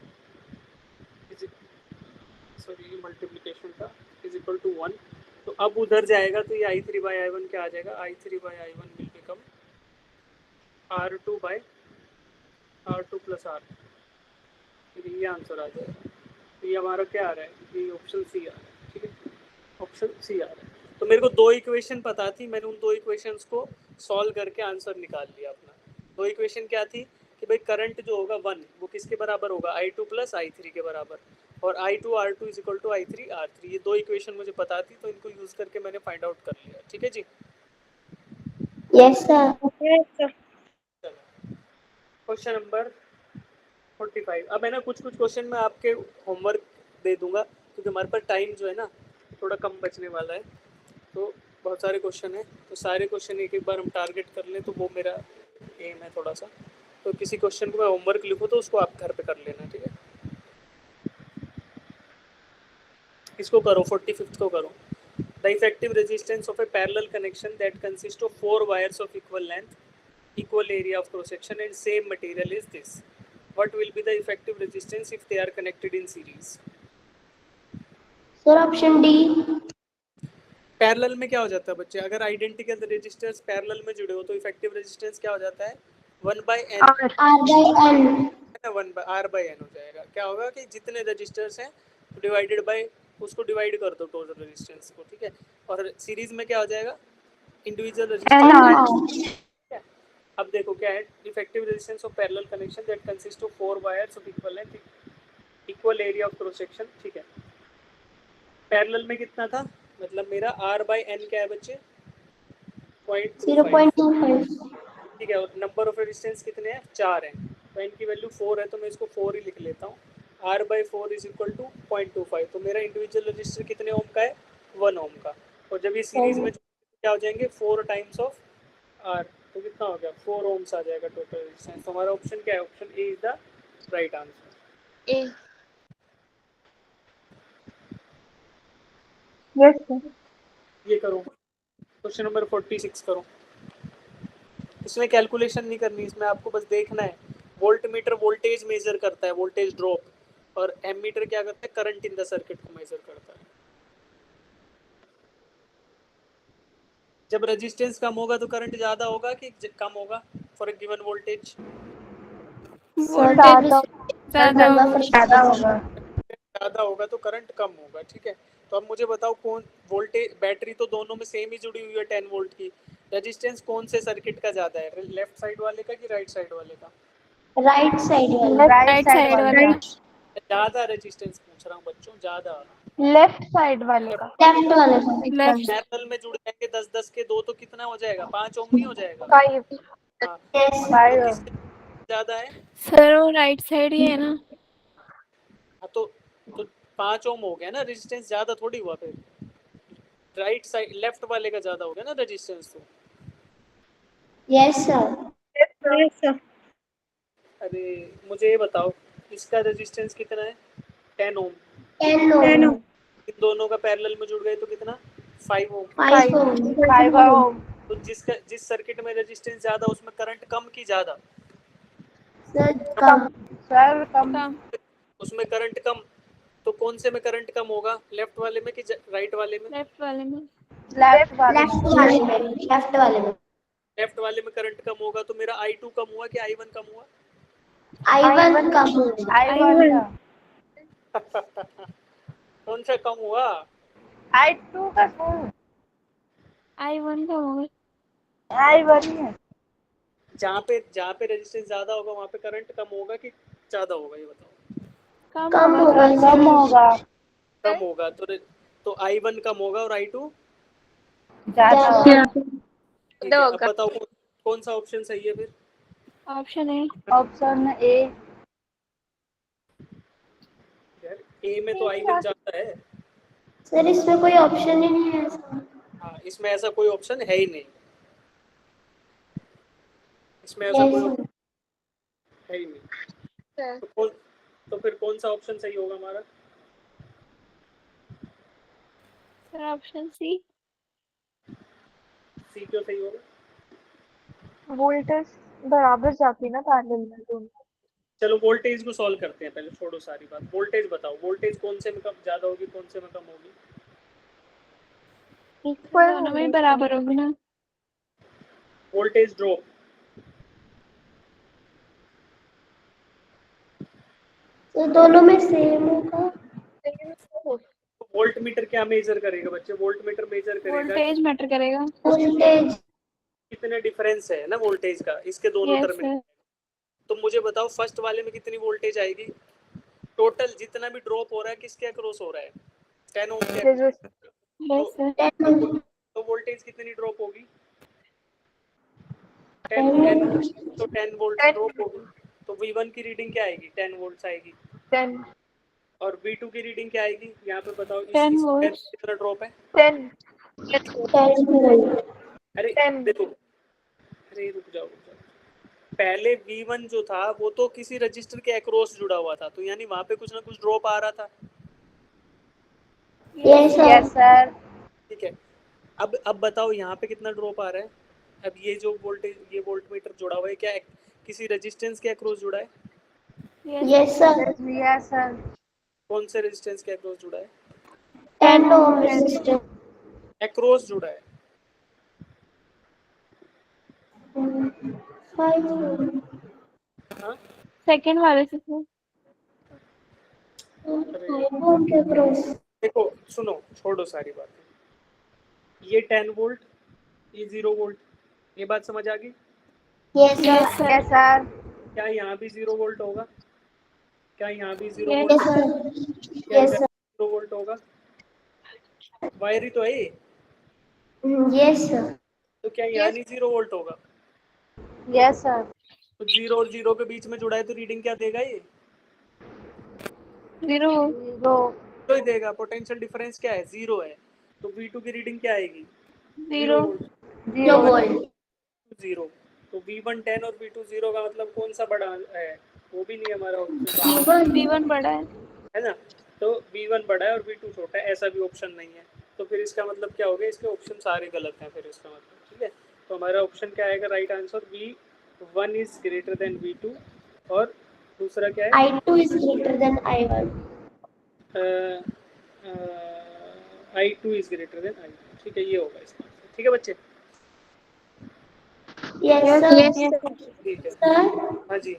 sorry ये मल्टीप्लिकेशन था, इज इक्वल टू 1। तो अब उधर जाएगा तो ये I3 बाई I1 क्या आ जाएगा, I3 by I1 will become R2 by R2 plus R3, फिर ये आंसर आ जाएगा। तो ये हमारा क्या आ रहा है, ये ऑप्शन सी आ रहा है, ठीक है, ऑप्शन सी आ रहा है। तो मेरे को दो इक्वेशन पता थी, मैंने उन दो इक्वेशंस को सॉल्व करके आंसर निकाल लिया अपना। दो इक्वेशन क्या थी कि भाई करंट जो होगा 1 वो किसके बराबर होगा, I2 प्लस I3 के बराबर, और I2 R2 is equal to I3 R3। ये दो इक्वेशन मुझे पता थी, तो इनको यूज करके मैंने फाइंड आउट कर लिया, ठीक है जी।
Yes sir.
Question number 45। अब है ना कुछ क्वेश्चन मैं आपके होमवर्क दे दूंगा, क्योंकि हमारे पास टाइम जो है ना थोड़ा कम बचने वाला है, तो बहुत सारे क्वेश्चन हैं, तो सारे क्वेश्चन एक बार हम टारगेट कर लें, तो वो मेरा एम है थोड़ा सा। तो किसी क्वेश्चन को मैं होमवर्क लिखूँ तो उसको आप घर पे कर लेना, ठीक है। इसको करो, 45 को करो। The effective resistance of A parallel connection that consist of 4 wires of equal length, equal area of cross section and same material is this. What will be the effective resistance if they are connected in series?
Sir option D.
Parallel में क्या हो जाता है बच्चे, अगर आइडेंटिकल रेजिस्टर्स पैरेलल में जुड़े हो तो इफेक्टिव रेजिस्टेंस क्या हो जाता है, 1/n,
R/N
1/R/n हो जाएगा। क्या होगा कि जितने रेजिस्टर्स हैं डिवाइडेड बाय, उसको डिवाइड कर दो टोटल रेजिस्टेंस को, ठीक है। और सीरीज में क्या हो जाएगा, इंडिविजुअल रेजिस्टेंस। अब देखो क्या है, effective resistance of parallel connection that consist of 4 wires of equal length, equal area of cross section, ठीक है। पैरेलल में कितना था, मतलब मेरा R/n क्या है बच्चे, 0.25, ठीक है। और नंबर ऑफ रेजिस्टेंस कितने हैं, 4 हैं, तो n की वैल्यू 4 है, तो मैं इसको 4 ही लिख लेता हूँ। R/4 इज इक्वल टू 0.25, तो मेरा इंडिविजुअल रजिस्टर कितने ओम का है, 1 ओम का। और जब ये सीरीज में क्या हो जाएंगे, 4 टाइम्स ऑफ R, तो कितना हो गया 4 ओम्स आ जाएगा टोटल रेजिस्टेंस। तो हमारा ऑप्शन क्या है? Option A is the right answer.
A.
Yes, sir.
ये करो क्वेश्चन नंबर 46 करो। इसमें कैलकुलेशन नहीं करनी, इसमें आपको बस देखना है। वोल्ट मीटर वोल्टेज मेजर करता है, वोल्टेज ड्रॉप, और एमीटर क्या करता है? करंट इन द सर्किट को मेजर करता है। जब रेजिस्टेंस कम होगा तो करंट ज्यादा होगा कि कम होगा for a given voltage?
Voltage ज्यादा
ज़्यादा होगा।
ज्यादा होगा तो करंट कम होगा, ठीक है। तो अब मुझे बताओ कौन वोल्टेज, बैटरी तो दोनों में सेम ही जुड़ी हुई है 10 वोल्ट की, रेजिस्टेंस कौन से सर्किट का ज्यादा है? लेफ्ट साइड वाले का कि राइट साइड वाले का?
राइट साइड वाला।
राइट साइड वाला।
ज्यादा रेजिस्टेंस पूछ रहा हूँ बच्चों, ज्यादा।
लेफ्ट साइड वाले का।
लेफ्ट वाले का।
लेफ्ट।
पैरेलल में जुड़ जाएंगे 10-10 के दो, तो कितना हो जाएगा? 5 ओम नहीं हो जाएगा?
5
हाँ,
यस
तो
5
किससे ज्यादा है?
सर वो राइट साइड ही है ना।
हाँ, तो 5 ओम हो गया ना, रेजिस्टेंस ज्यादा थोड़ी हुआ फिर। राइट साइड लेफ्ट वाले का ज्यादा हो गया ना रेजिस्टेंस। तो
यस सर।
Yes, sir.
अरे मुझे ये बताओ इसका रेजिस्टेंस कितना है? 10 ओम।
10
10
ओम।
ohm.
इन दोनों का पैरेलल में जुड़ गए तो कितना? 5 ओम।
5 ओम।
5 ohm.
तो जिस सर्किट में रेजिस्टेंस ज्यादा उसमें करंट कम की ज्यादा?
सर कम।
सर कम।
कम।
उसमें करंट कम, तो कौन से में करंट कम होगा? लेफ्ट वाले में कि राइट वाले में?
लेफ्ट वाले में।
लेफ्ट वाले
लेफ्ट वाले में। लेफ्ट वाले में।
लेफ्ट वाले में करंट कम होगा, तो मेरा I2 कम हुआ कि I1 कम हुआ?
I1 कम होगा।
I1 का।
कौन सा कम हुआ?
I2 का सर।
I1 का होगा।
I1 ही है।
जहाँ पे रेजिस्टेंस ज्यादा होगा वहाँ पे करंट कम होगा कि ज्यादा होगा, ये बताओ।
कम होगा।
कम होगा।
कम होगा तो I1 कम होगा और I2
ज़्यादा
ज्यादा।
होगा।
ठीक है। अब बताओ कौन सा ऑप्शन सही है फिर?
ऑप्शन है।
Option A.
यार ए में तो I1 ज्यादा है।
सर इसमें कोई ऑप्शन ही नहीं है सर।
हाँ, इसमें ऐसा कोई ऑप्शन है ही नहीं, इसमें ऐसा कोई
यस
option है ही नहीं। तो फिर कौन सा ऑप्शन सही होगा हमारा?
Sir option C.
सी क्यों सही होगा?
वोल्टेज बराबर जाती ना पैरेलल में दोनों।
चलो वोल्टेज को सॉल्व करते हैं पहले, छोड़ो सारी बात। वोल्टेज बताओ, वोल्टेज कौन से में कम ज्यादा होगी, कौन से में कम होगी?
दोनों में बराबर होगी ना।
वोल्टेज ड्रॉप
तो दोनों में सेम होगा।
वोल्ट मीटर क्या मेजर करेगा बच्चे? वोल्ट मीटर मेजर करेगा
वोल्टेज मैटर करेगा।
वोल्टेज।
कितने डिफरेंस है ना वोल्टेज का इसके दोनों
यस
टर्मिनल।
सर।
तो मुझे बताओ फर्स्ट वाले में कितनी वोल्टेज आएगी? टोटल जितना भी ड्रॉप हो रहा है किसके अक्रॉस हो रहा है? 10 ओम के।
Yes sir.
तो वोल्टेज कितनी ड्रॉप होगी? 10 तो 10 वोल्ट ड्रॉप होगी। तो V1 की रीडिंग क्या आएगी? 10 वोल्ट्स आएगी।
10
और V2 की रीडिंग क्या आएगी? यहाँ पे बताओ
10 वोल्ट।
कितना ड्रॉप है?
10
अरे
10
देखो, अरे रुक जाओ। पहले V1 जो था वो तो किसी रजिस्टर के अक्रॉस जुड़ा हुआ था, तो यानी वहां पे कुछ ना कुछ ड्रॉप आ रहा था।
Yes
yes sir.
ठीक है। अब बताओ यहाँ पे कितना ड्रॉप आ रहा है? अब ये जो वोल्टेज, ये वोल्ट मीटर जुड़ा हुआ है, क्या किसी रेजिस्टेंस के अक्रॉस जुड़ा है?
Yes sir.
Yes sir.
कौन से रेजिस्टेंस के अक्रॉस जुड़ा है?
10 ओम रेजिस्टेंस।
अक्रॉस जुड़ा है।
5 ओम।
हाँ,
सेकंड वाले से सर।
5 ओम के क्रॉस।
देखो सुनो, छोड़ो सारी बात। ये 10 वोल्ट, ये 0 वोल्ट, ये बात समझ आ गई?
Yes
yes
sir.
Yes
sir.
Sir.
क्या यहाँ भी 0 वोल्ट होगा? क्या यहाँ भी 0
Yes,
वोल्ट?
Yes sir.
क्या
यस
इधर
सर।
0 वोल्ट होगा? वायर ही तो है ये।
Yes sir.
तो क्या यहाँ नहीं 0 वोल्ट होगा?
Yes sir.
तो 0 और 0 के बीच में जुड़ा है तो रीडिंग क्या देगा ये?
0।
0
तो ही देगा। पोटेंशियल डिफरेंस क्या है? 0 है। तो V2 की रीडिंग क्या आएगी? 0
0।
वोल्ट।
0 वोल्ट।
0 तो V1 10 और V2 0 का मतलब कौन सा बड़ा है? वो भी नहीं हमारा ऑप्शन
V1 बड़ा
है ना। तो V1 बड़ा है और V2 छोटा है, ऐसा भी ऑप्शन नहीं है। तो फिर इसका मतलब क्या हो गया, इसके ऑप्शन सारे गलत हैं फिर इसका मतलब, ठीक है। तो हमारा ऑप्शन क्या आएगा right answer, V1 is greater than V2 और दूसरा क्या है
I2 is greater than I1.
I2 is greater than I1, ठीक है, ये होगा इसका आंसर। ठीक है बच्चे,
Yes sir.
ठीक है।
सर
हाँ जी,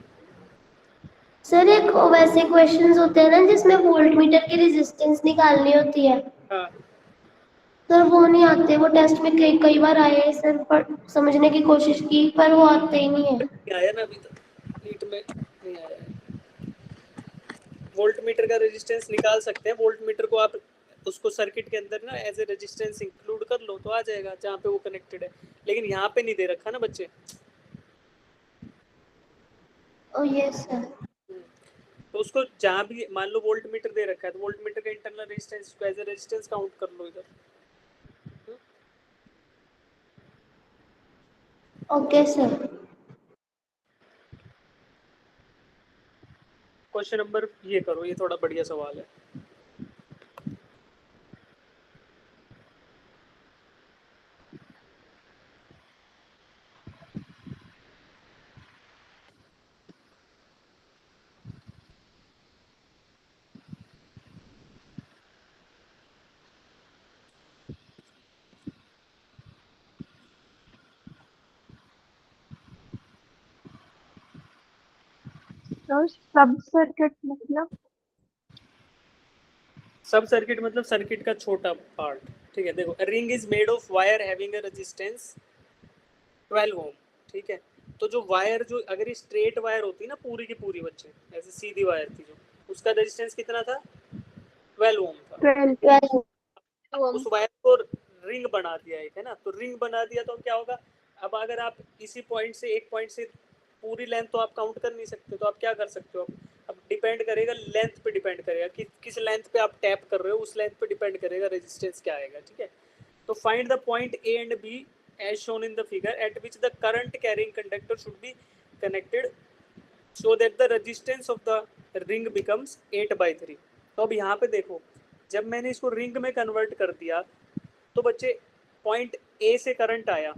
सर एक वैसे क्वेश्चंस होते हैं ना जिसमें वोल्टमीटर की रेजिस्टेंस निकालनी होती है,
हाँ
सर वो नहीं आते। वो टेस्ट में कई कई बार आए हैं सर, पर समझने की कोशिश की पर वो आते ही नहीं है।
नहीं आया ना अभी तक नीट में, नहीं आया है। वोल्ट मीटर का रेजिस्टेंस निकाल सकते हैं, वोल्ट मीटर को आप उसको सर्किट के अंदर ना एज ए रेजिस्टेंस इंक्लूड कर लो तो आ जाएगा जहाँ पे वो कनेक्टेड है, लेकिन यहाँ पे नहीं दे रखा ना बच्चे।
ओ यस सर।
तो उसको जहाँ भी मान लो वोल्ट मीटर दे रखा है तो वोल्ट मीटर का इंटरनल रेजिस्टेंस को एज ए रेजिस्टेंस काउंट कर लो इधर।
Okay sir.
क्वेश्चन नंबर ये करो, ये थोड़ा बढ़िया सवाल है।
तो सब सर्किट मतलब
सब सर्किट मतलब सर्किट का छोटा पार्ट, ठीक है। देखो ring is made of wire having a resistance 12 ओम, ठीक है। तो जो वायर, जो अगर ये स्ट्रेट वायर होती ना पूरी की पूरी बच्चे, ऐसे सीधी वायर थी जो, उसका रेजिस्टेंस कितना था, 12 ओम था।
12
उस वायर को रिंग बना दिया एक, है ना। तो रिंग बना दिया तो क्या होगा, अब अगर आप इसी पॉइंट से, एक पॉइंट से पूरी लेंथ तो आप काउंट कर नहीं सकते, तो आप क्या कर सकते हो, अब डिपेंड करेगा लेंथ पे, डिपेंड करेगा कि किस लेंथ पे आप टैप कर रहे हो, उस लेंथ पे डिपेंड करेगा रेजिस्टेंस क्या आएगा, ठीक है। तो find the point A and B as shown in the figure at which the current carrying conductor should be connected so that the resistance of the ring becomes 8/3। तो अब यहाँ पे देखो, जब मैंने इसको रिंग में कन्वर्ट कर दिया तो बच्चे पॉइंट ए से करंट आया,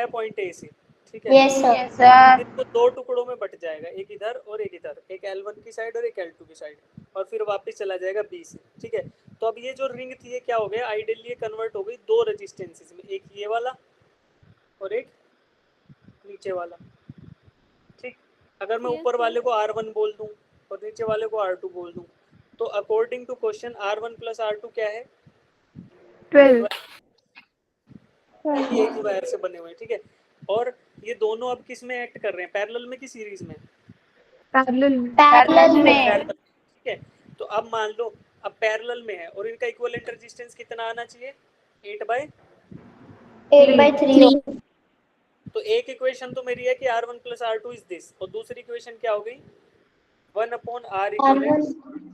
पॉइंट ए से, ठीक है।
Yes sir.
सर
फिर तो दो टुकड़ों में बट जाएगा, एक इधर और एक इधर, एक L1 की साइड और एक L2 की साइड, और फिर वापस चला जाएगा बी से, ठीक है। तो अब ये जो रिंग थी ये क्या हो गया, आइडियली कन्वर्ट हो गई दो रेजिस्टेंसेस में, एक ये वाला और एक नीचे वाला, ठीक। अगर मैं ऊपर वाले को R1 बोल दूं और नीचे वाले को R2 बोल दूं, तो according to question R1 plus R2 क्या है,
12
एक ही वायर से बने हुए हैं, ठीक है। और ये दोनों अब किस में एक्ट कर रहे हैं, पैरेलल में कि सीरीज में,
पैरेलल में।
ठीक है। तो अब मान लो अब पैरेलल में है और इनका इक्विवेलेंट रेजिस्टेंस कितना आना चाहिए,
8/3।
तो एक इक्वेशन तो मेरी है कि R1 plus R2 is this, और दूसरी इक्वेशन क्या हो गई, 1/R equivalent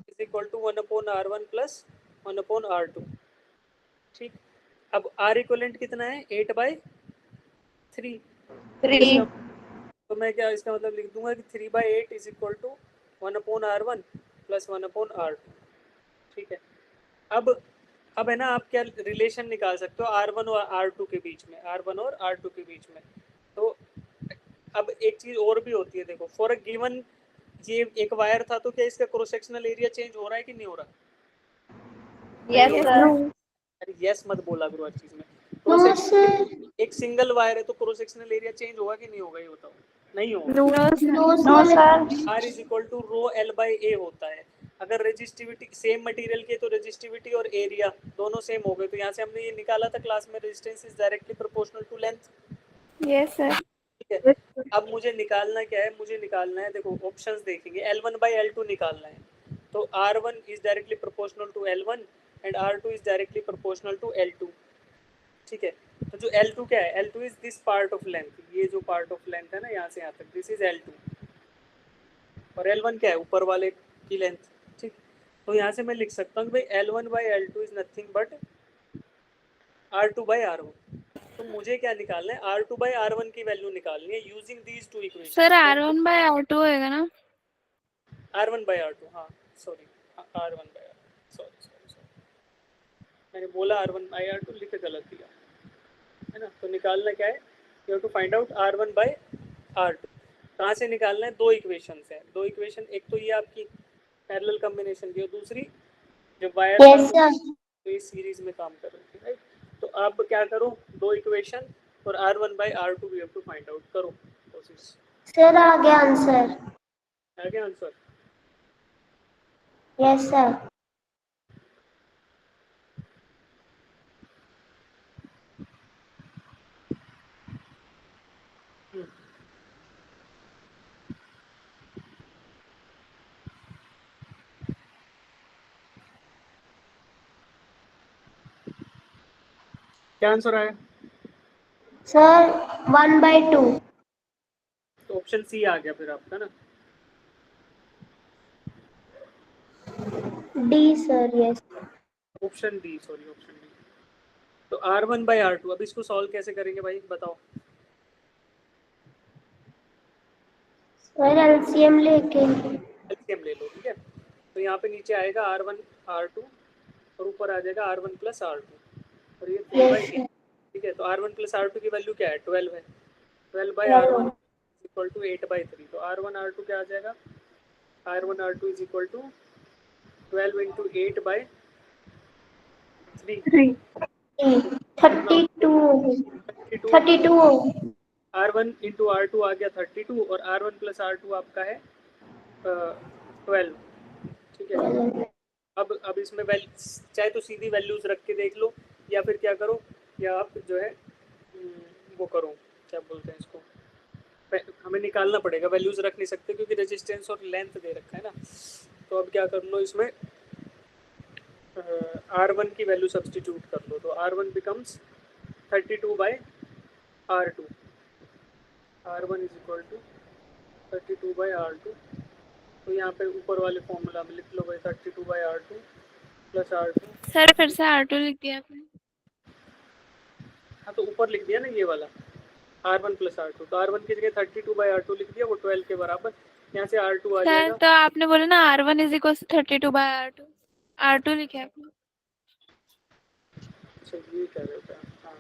is equal to 1/R1 plus 1/R2, ठीक। अब R इक्विवेलेंट कितना है, 8/3। तो मैं क्या इसका मतलब लिख दूंगा कि 3/8 is equal to 1/R1 plus 1/R2, ठीक है। अब है ना, आप क्या रिलेशन निकाल सकते हो R1 और R2 के बीच में, R1 और R2 के बीच में। तो अब एक चीज और भी होती है, देखो फॉर अ गिवन ये एक वायर था, तो क्या इसका क्रॉस सेक्शनल एरिया चेंज हो रहा है कि नहीं हो रहा,
यस सर
अरे यस मत बोला करो हर चीज में।
No
cross
sir.
एक सिंगल वायर है तो क्रॉस सेक्शनल एरिया चेंज होगा कि नहीं होगा, ये बताओ, नहीं होगा।
No sir.
R is equal to rho L by A होता है। अगर रेजिस्टिविटी सेम मटेरियल की है तो रेजिस्टिविटी और एरिया दोनों सेम हो गए, तो यहाँ से हमने ये निकाला था क्लास में, resistance is directly proportional to length,
yes sir.
ठीक है। अब मुझे निकालना क्या है, मुझे निकालना है, देखो ऑप्शंस देखेंगे, L1 बाई L2 निकालना है, तो R1 is directly proportional to L1 and R2 is directly proportional to L2, ठीक है। तो जो L2 क्या है, L2 is this part of length, ये जो पार्ट ऑफ लेंथ है ना यहाँ से यहाँ तक, दिस इज L2, और L1 क्या है, ऊपर वाले की लेंथ, ठीक। तो यहाँ से मैं लिख सकता हूँ कि भाई L1 by L2 is nothing but R2 by R1। तो तो मुझे क्या निकालना है, R2 by R1 की वैल्यू निकालनी है using these two equation.
Sir R1 by R2 होएगा ना?
R1 by R2, हाँ sorry, R1 by R2, sorry मैंने बोला R1 by R2, लिख के गलत दिया है ना। तो निकालना क्या है, you have to find out R1 by R2। कहाँ से निकालना है, दो इक्वेशंस हैं, दो इक्वेशन, एक तो ये आपकी पैरेलल कॉम्बिनेशन की और दूसरी जब वायर
यस सर।
तो ये सीरीज में काम कर रही थी, राइट। तो अब क्या करो, दो इक्वेशन और R1 by R2 we have to find out करो कोशिश।
सर आ गया आंसर।
आ गया आंसर?
Yes sir.
क्या आंसर आया?
सर 1/2।
तो ऑप्शन सी आ गया फिर आपका ना।
D sir, yes.
Option D, sorry option D. तो R1 by R2, अब इसको सॉल्व कैसे करेंगे भाई बताओ?
सर एलसीएम लेके।
एलसीएम ले लो, ठीक है। तो यहाँ पे नीचे आएगा R1 R2 और ऊपर आ जाएगा R1 plus R2 और ये 3/8, ठीक है। तो R1 plus R2 की वैल्यू क्या है, 12 है। 12 by R1 इक्वल टू 8/3। तो R1 R2 क्या आ जाएगा, R1 R2 is equal to 12 into 8/3।
32।
R1 into R2 आ गया 32 और R1 प्लस R2 आपका है 12, ठीक है। अब इसमें चाहे तो सीधी वैल्यूज रख के देख लो या फिर क्या करो, या आप जो है वो करो, क्या बोलते हैं इसको, हमें निकालना पड़ेगा, वैल्यूज रख नहीं सकते क्योंकि रेजिस्टेंस और लेंथ दे रखा है ना। तो अब क्या कर लो, इसमें R1 की वैल्यू सब्सटीट्यूट कर लो। तो R1 becomes 32 by R2। R1 is equal to 32 by R2। तो यहाँ पे ऊपर वाले फॉर्मूला में लिख लो भाई 32 by R2 plus R2।
Sir फिर से R2 लिख दिया आपने।
हाँ तो ऊपर लिख दिया ना ये वाला R1 प्लस R2, तो R1 की जगह 32 by R2 लिख दिया, वो 12 के बराबर। यहाँ से R2 आ
सर
जाएगा।
तो आपने बोला ना R1 is equal to 32 by R2, R2 लिखे आपने।
अच्छा ये कह रहे थे, हाँ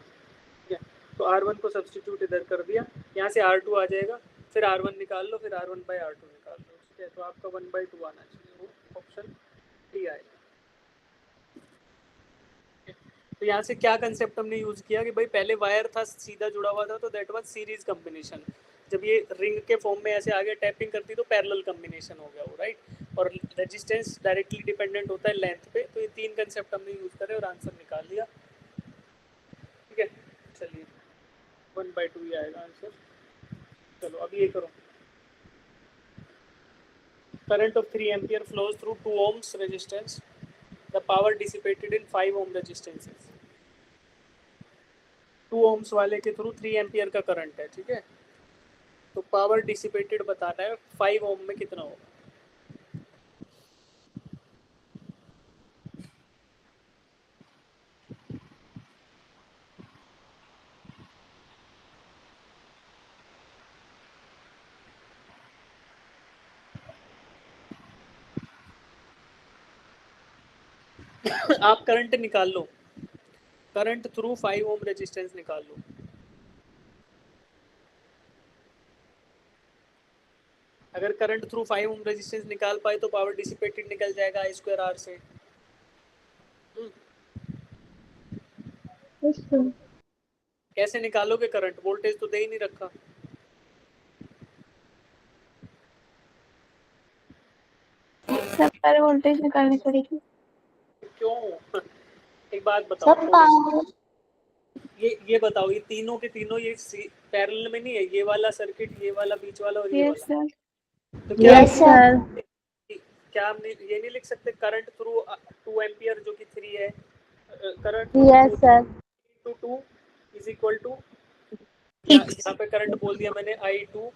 ठीक है। तो R1 को सब्सटीट्यूट इधर कर दिया, यहाँ से R2 आ जाएगा, फिर R1 निकाल लो, फिर R1 by R2 निकाल लो, ठीक है। तो आपका 1/2 आना चाहिए, वो ऑप्शन डी आएगा। तो यहाँ से क्या कंसेप्ट हमने यूज किया कि भाई पहले वायर था सीधा जुड़ा हुआ था तो दैट वाज सीरीज कॉम्बिनेशन। जब ये रिंग के फॉर्म में ऐसे आगे टैपिंग करती तो पैरेलल कॉम्बिनेशन हो गया वो, राइट। और रेजिस्टेंस डायरेक्टली डिपेंडेंट होता है लेंथ पे। तो ये तीन कंसेप्ट हमने यूज करे और आंसर निकाल लिया, ठीक है। चलिए 1/2 ही आएगा आंसर। चलो अब ये करो, current of 3 ampere flows through 2 ohms resistance, the power dissipated in 5 ohm resistances. 2 ohms वाले के थ्रू 3 एम्पियर का करंट है, ठीक है। तो पावर डिसिपेटेड बताना है 5 ohm में कितना होगा। आप करंट निकाल लो, करंट थ्रू 5 ohm रेजिस्टेंस निकाल लो। अगर करंट थ्रू 5 ohm रेजिस्टेंस निकाल पाए तो पावर डिसिपेटेड निकल जाएगा I2R से। कैसे निकालोगे करंट, वोल्टेज तो दे ही नहीं रखा।
सब सारे वोल्टेज निकालनी पड़ेगी।
क्यों एक बात
सब
बताओ,
पावर।
ये बताओ, ये तीनों के तीनों ये पैरेलल में नहीं है, ये वाला सर्किट, ये वाला बीच वाला और ये
यस
वाला।
सर।
तो क्या
यस सर।
क्या हम ये नहीं लिख सकते करंट थ्रू 2 एम्पियर जो कि 3 है, current
yes sir.
Two 2 is equal to, यहाँ पे करंट बोल दिया मैंने I2,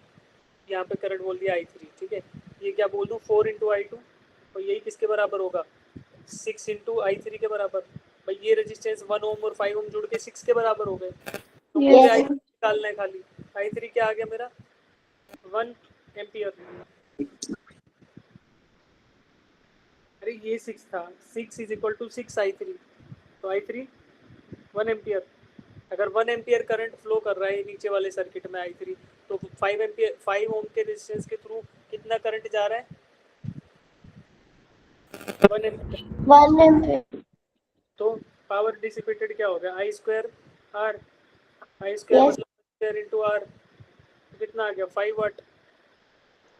यहाँ पे करंट बोल दिया I3, ठीक है। ये क्या बोल दूँ 4 इंटू I2, और यही किसके बराबर होगा 6 इंटू I3 के बराबर। भाई ये रेजिस्टेंस 1 ohm और 5 ohm जुड़ के 6 के बराबर हो गए। मुझे
Yes.
आई निकालना है खाली। I3 क्या आ गया मेरा 1 एम्पियर। अरे ये 6 था, 6 इज इक्वल टू 6 I3, तो I3 1 एम्पियर। अगर 1 एम्पियर करंट फ्लो कर रहा है नीचे वाले सर्किट में I3, तो 5 एम्पियर 5 ओम के रेजिस्टेंस के थ्रू कितना करंट जा रहा है 1 एम्पियर।
1 ampere.
तो पावर डिसिपेटेड क्या हो गया I square R, I square
Yes.
मतलब स्क्वायर इंटू आर, कितना आ गया 5 watt.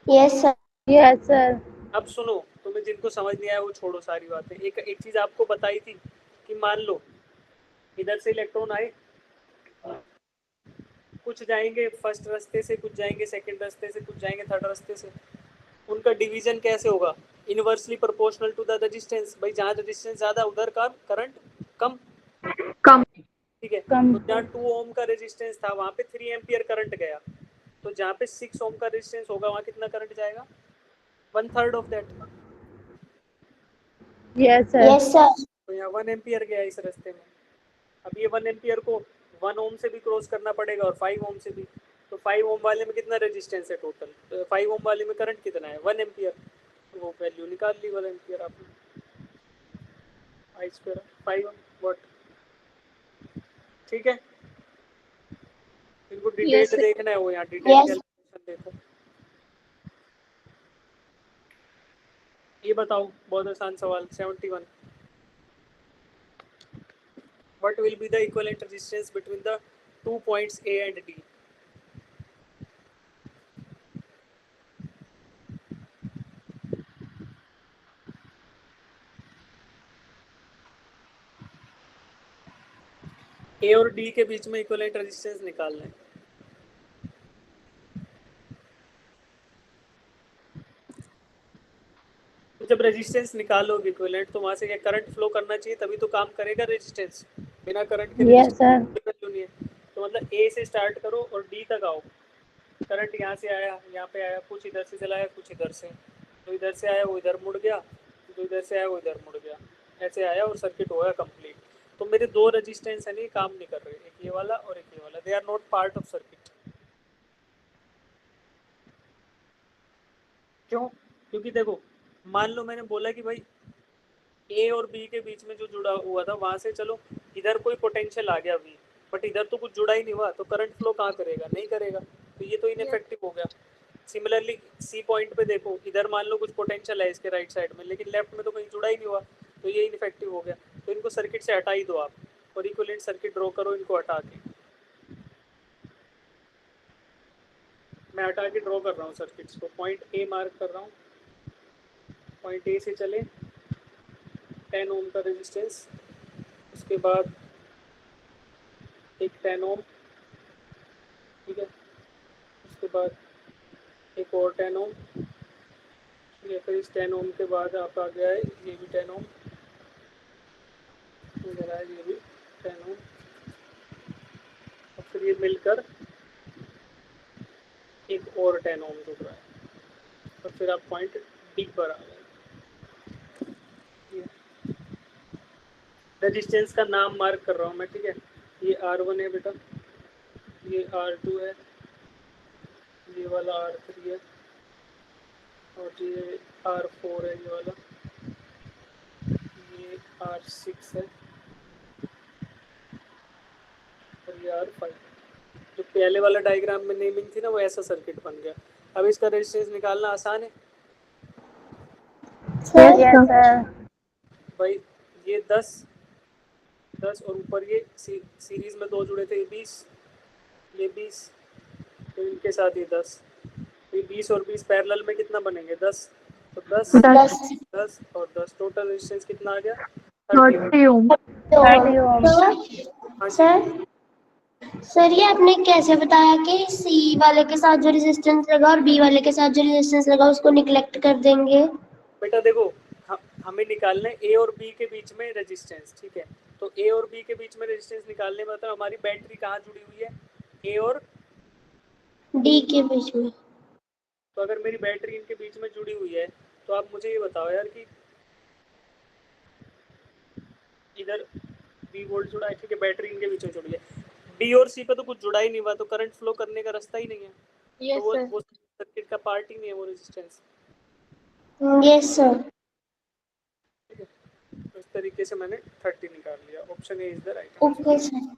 Yes sir.
Yes sir.
अब सुनो, तुम्हें जिनको समझ नहीं आया वो छोड़ो सारी बातें। एक चीज आपको बताई थी कि मान लो इधर से इलेक्ट्रॉन आए, कुछ जाएंगे फर्स्ट रास्ते से, कुछ जाएंगे सेकंड रास्ते से, कुछ जाएंगे थर्ड रास्ते से। उनका डिवीजन कैसे होगा? Inversely proportional to the resistance. भाई जहाँ रेजिस्टेंस ज्यादा उधर का करंट कम। ठीक है,
कम।
तो जहाँ 2 ओम का रेजिस्टेंस था वहाँ पे 3 एम्पियर करंट गया, तो जहाँ पे 6 ओम का रेजिस्टेंस होगा वहाँ कितना करंट जाएगा 1/3 of that.
Yes sir.
Yes sir.
तो यहाँ 1 एम्पियर गया इस रास्ते में। अब ये 1 एम्पियर को 1 ओम से भी क्रॉस करना पड़ेगा और 5 ओम से भी। तो 5 ओम वाले में कितना रेजिस्टेंस है टोटल? तो 5 ओम वाले में करंट कितना है 1 एम्पियर, तो वो वैल्यू निकाल ली 1 एम्पियर आपने। I स्क्वायर 5 वाट। ठीक है, इनको डिटेल
Yes, sir.
देखना है, वो यहाँ डिटेल
Yes.
कैलकुलेशन देखो। ये बताओ, बहुत आसान सवाल 71। What will be the equivalent resistance between the 2 points A and D? A और D के बीच में इक्विवेलेंट रेजिस्टेंस निकालना है। तो जब रेजिस्टेंस निकालोगे इक्विवेलेंट, तो वहां से क्या करंट फ्लो करना चाहिए, तभी तो काम करेगा रेजिस्टेंस। बिना करंट के
Yes, sir.
वैल्यू नहीं है। तो मतलब A से स्टार्ट करो और D तक आओ। करंट यहाँ से आया, यहाँ पे आया, कुछ इधर से चलाया, कुछ इधर से। तो इधर से आया वो इधर मुड़ गया, तो इधर से आया वो इधर मुड़ गया, ऐसे आया और सर्किट हो गया कंप्लीट। तो मेरे 2 रेजिस्टेंस है नहीं काम नहीं कर रहे, एक ये वाला और एक ये वाला, they are not part of circuit. क्यों? क्योंकि देखो, मान लो मैंने बोला कि भाई ए और बी के बीच में जो जुड़ा हुआ था वहां से चलो इधर कोई पोटेंशियल आ गया वी, बट इधर तो कुछ जुड़ा ही नहीं हुआ, तो करंट फ्लो कहाँ करेगा? नहीं करेगा, तो ये तो इनइफेक्टिव हो गया। सिमिलरली सी पॉइंट पे देखो, इधर मान लो कुछ पोटेंशियल है इसके राइट साइड में, लेकिन लेफ्ट में तो कहीं जुड़ा ही नहीं हुआ, तो ये इनइफेक्टिव हो गया। तो इनको सर्किट से हटा ही दो आप और इक्विवेलेंट सर्किट ड्रॉ करो इनको हटा के। मैं हटा के ड्रॉ कर रहा हूँ सर्किट्स को। पॉइंट ए मार्क कर रहा हूँ, पॉइंट ए से चले 10 ओम का रेजिस्टेंस, उसके बाद एक 10 ओम, ठीक है, उसके बाद एक और 10 ओम, ठीक है, फिर इस 10 ओम के बाद आप आ गया है ये भी 10 ओम, इधर आया ये भी 10 ओम, और फिर ये मिलकर एक और 10 ओम जुड़ रहा है, और फिर आप पॉइंट डी पर आ गए। रेजिस्टेंस का नाम मार्क कर रहा हूँ मैं, ठीक है। ये R1 है बेटा, ये R2 है, ये वाला R3 है, और ये R4 है, ये वाला, ये R6 है, और ये R5। जो पहले वाला डायग्राम में नेमिंग थी ना, वो ऐसा सर्किट बन गया। अब इसका रेजिस्टेंस निकालना आसान है
Sir.
Yes, sir.
भाई। ये 10 और ऊपर ये सीरीज में 2 जुड़े थे, ये 20, ये 20, तो इनके साथ ये 10, तो ये 20 और 20 पैरेलल में कितना बनेंगे 10, तो 10 10 और 10 टोटल रेजिस्टेंस कितना आ गया 30 ओम।
30 ohm.
हाँ जी,
सर सर ये आपने कैसे बताया कि सी वाले के साथ जो रेजिस्टेंस लगा और बी वाले के साथ जो रेजिस्टेंस लगा उसको निगलेक्ट कर देंगे?
बेटा देखो, हमें निकालना है ए और बी के बीच में रेजिस्टेंस, ठीक है। तो ए और बी के बीच में रेजिस्टेंस निकालने में मतलब हमारी बैटरी कहाँ जुड़ी हुई है, ए और
डी के बीच में।
तो अगर मेरी बैटरी इनके बीच में जुड़ी हुई है, तो आप मुझे ये बताओ यार कि इधर 20 वोल्ट जुड़ा है, ठीक है, बैटरी इनके बीच में जुड़ी है, बी और सी पे तो कुछ जुड़ा ही नहीं हुआ, तो करंट फ्लो करने का रास्ता ही नहीं है,
यस
तो
सर।
वो सर्किट का पार्ट ही नहीं है वो रेजिस्टेंस।
Yes sir.
इस तरीके से मैंने 30 निकाल लिया। Option A is the right
okay
answer.
Sir.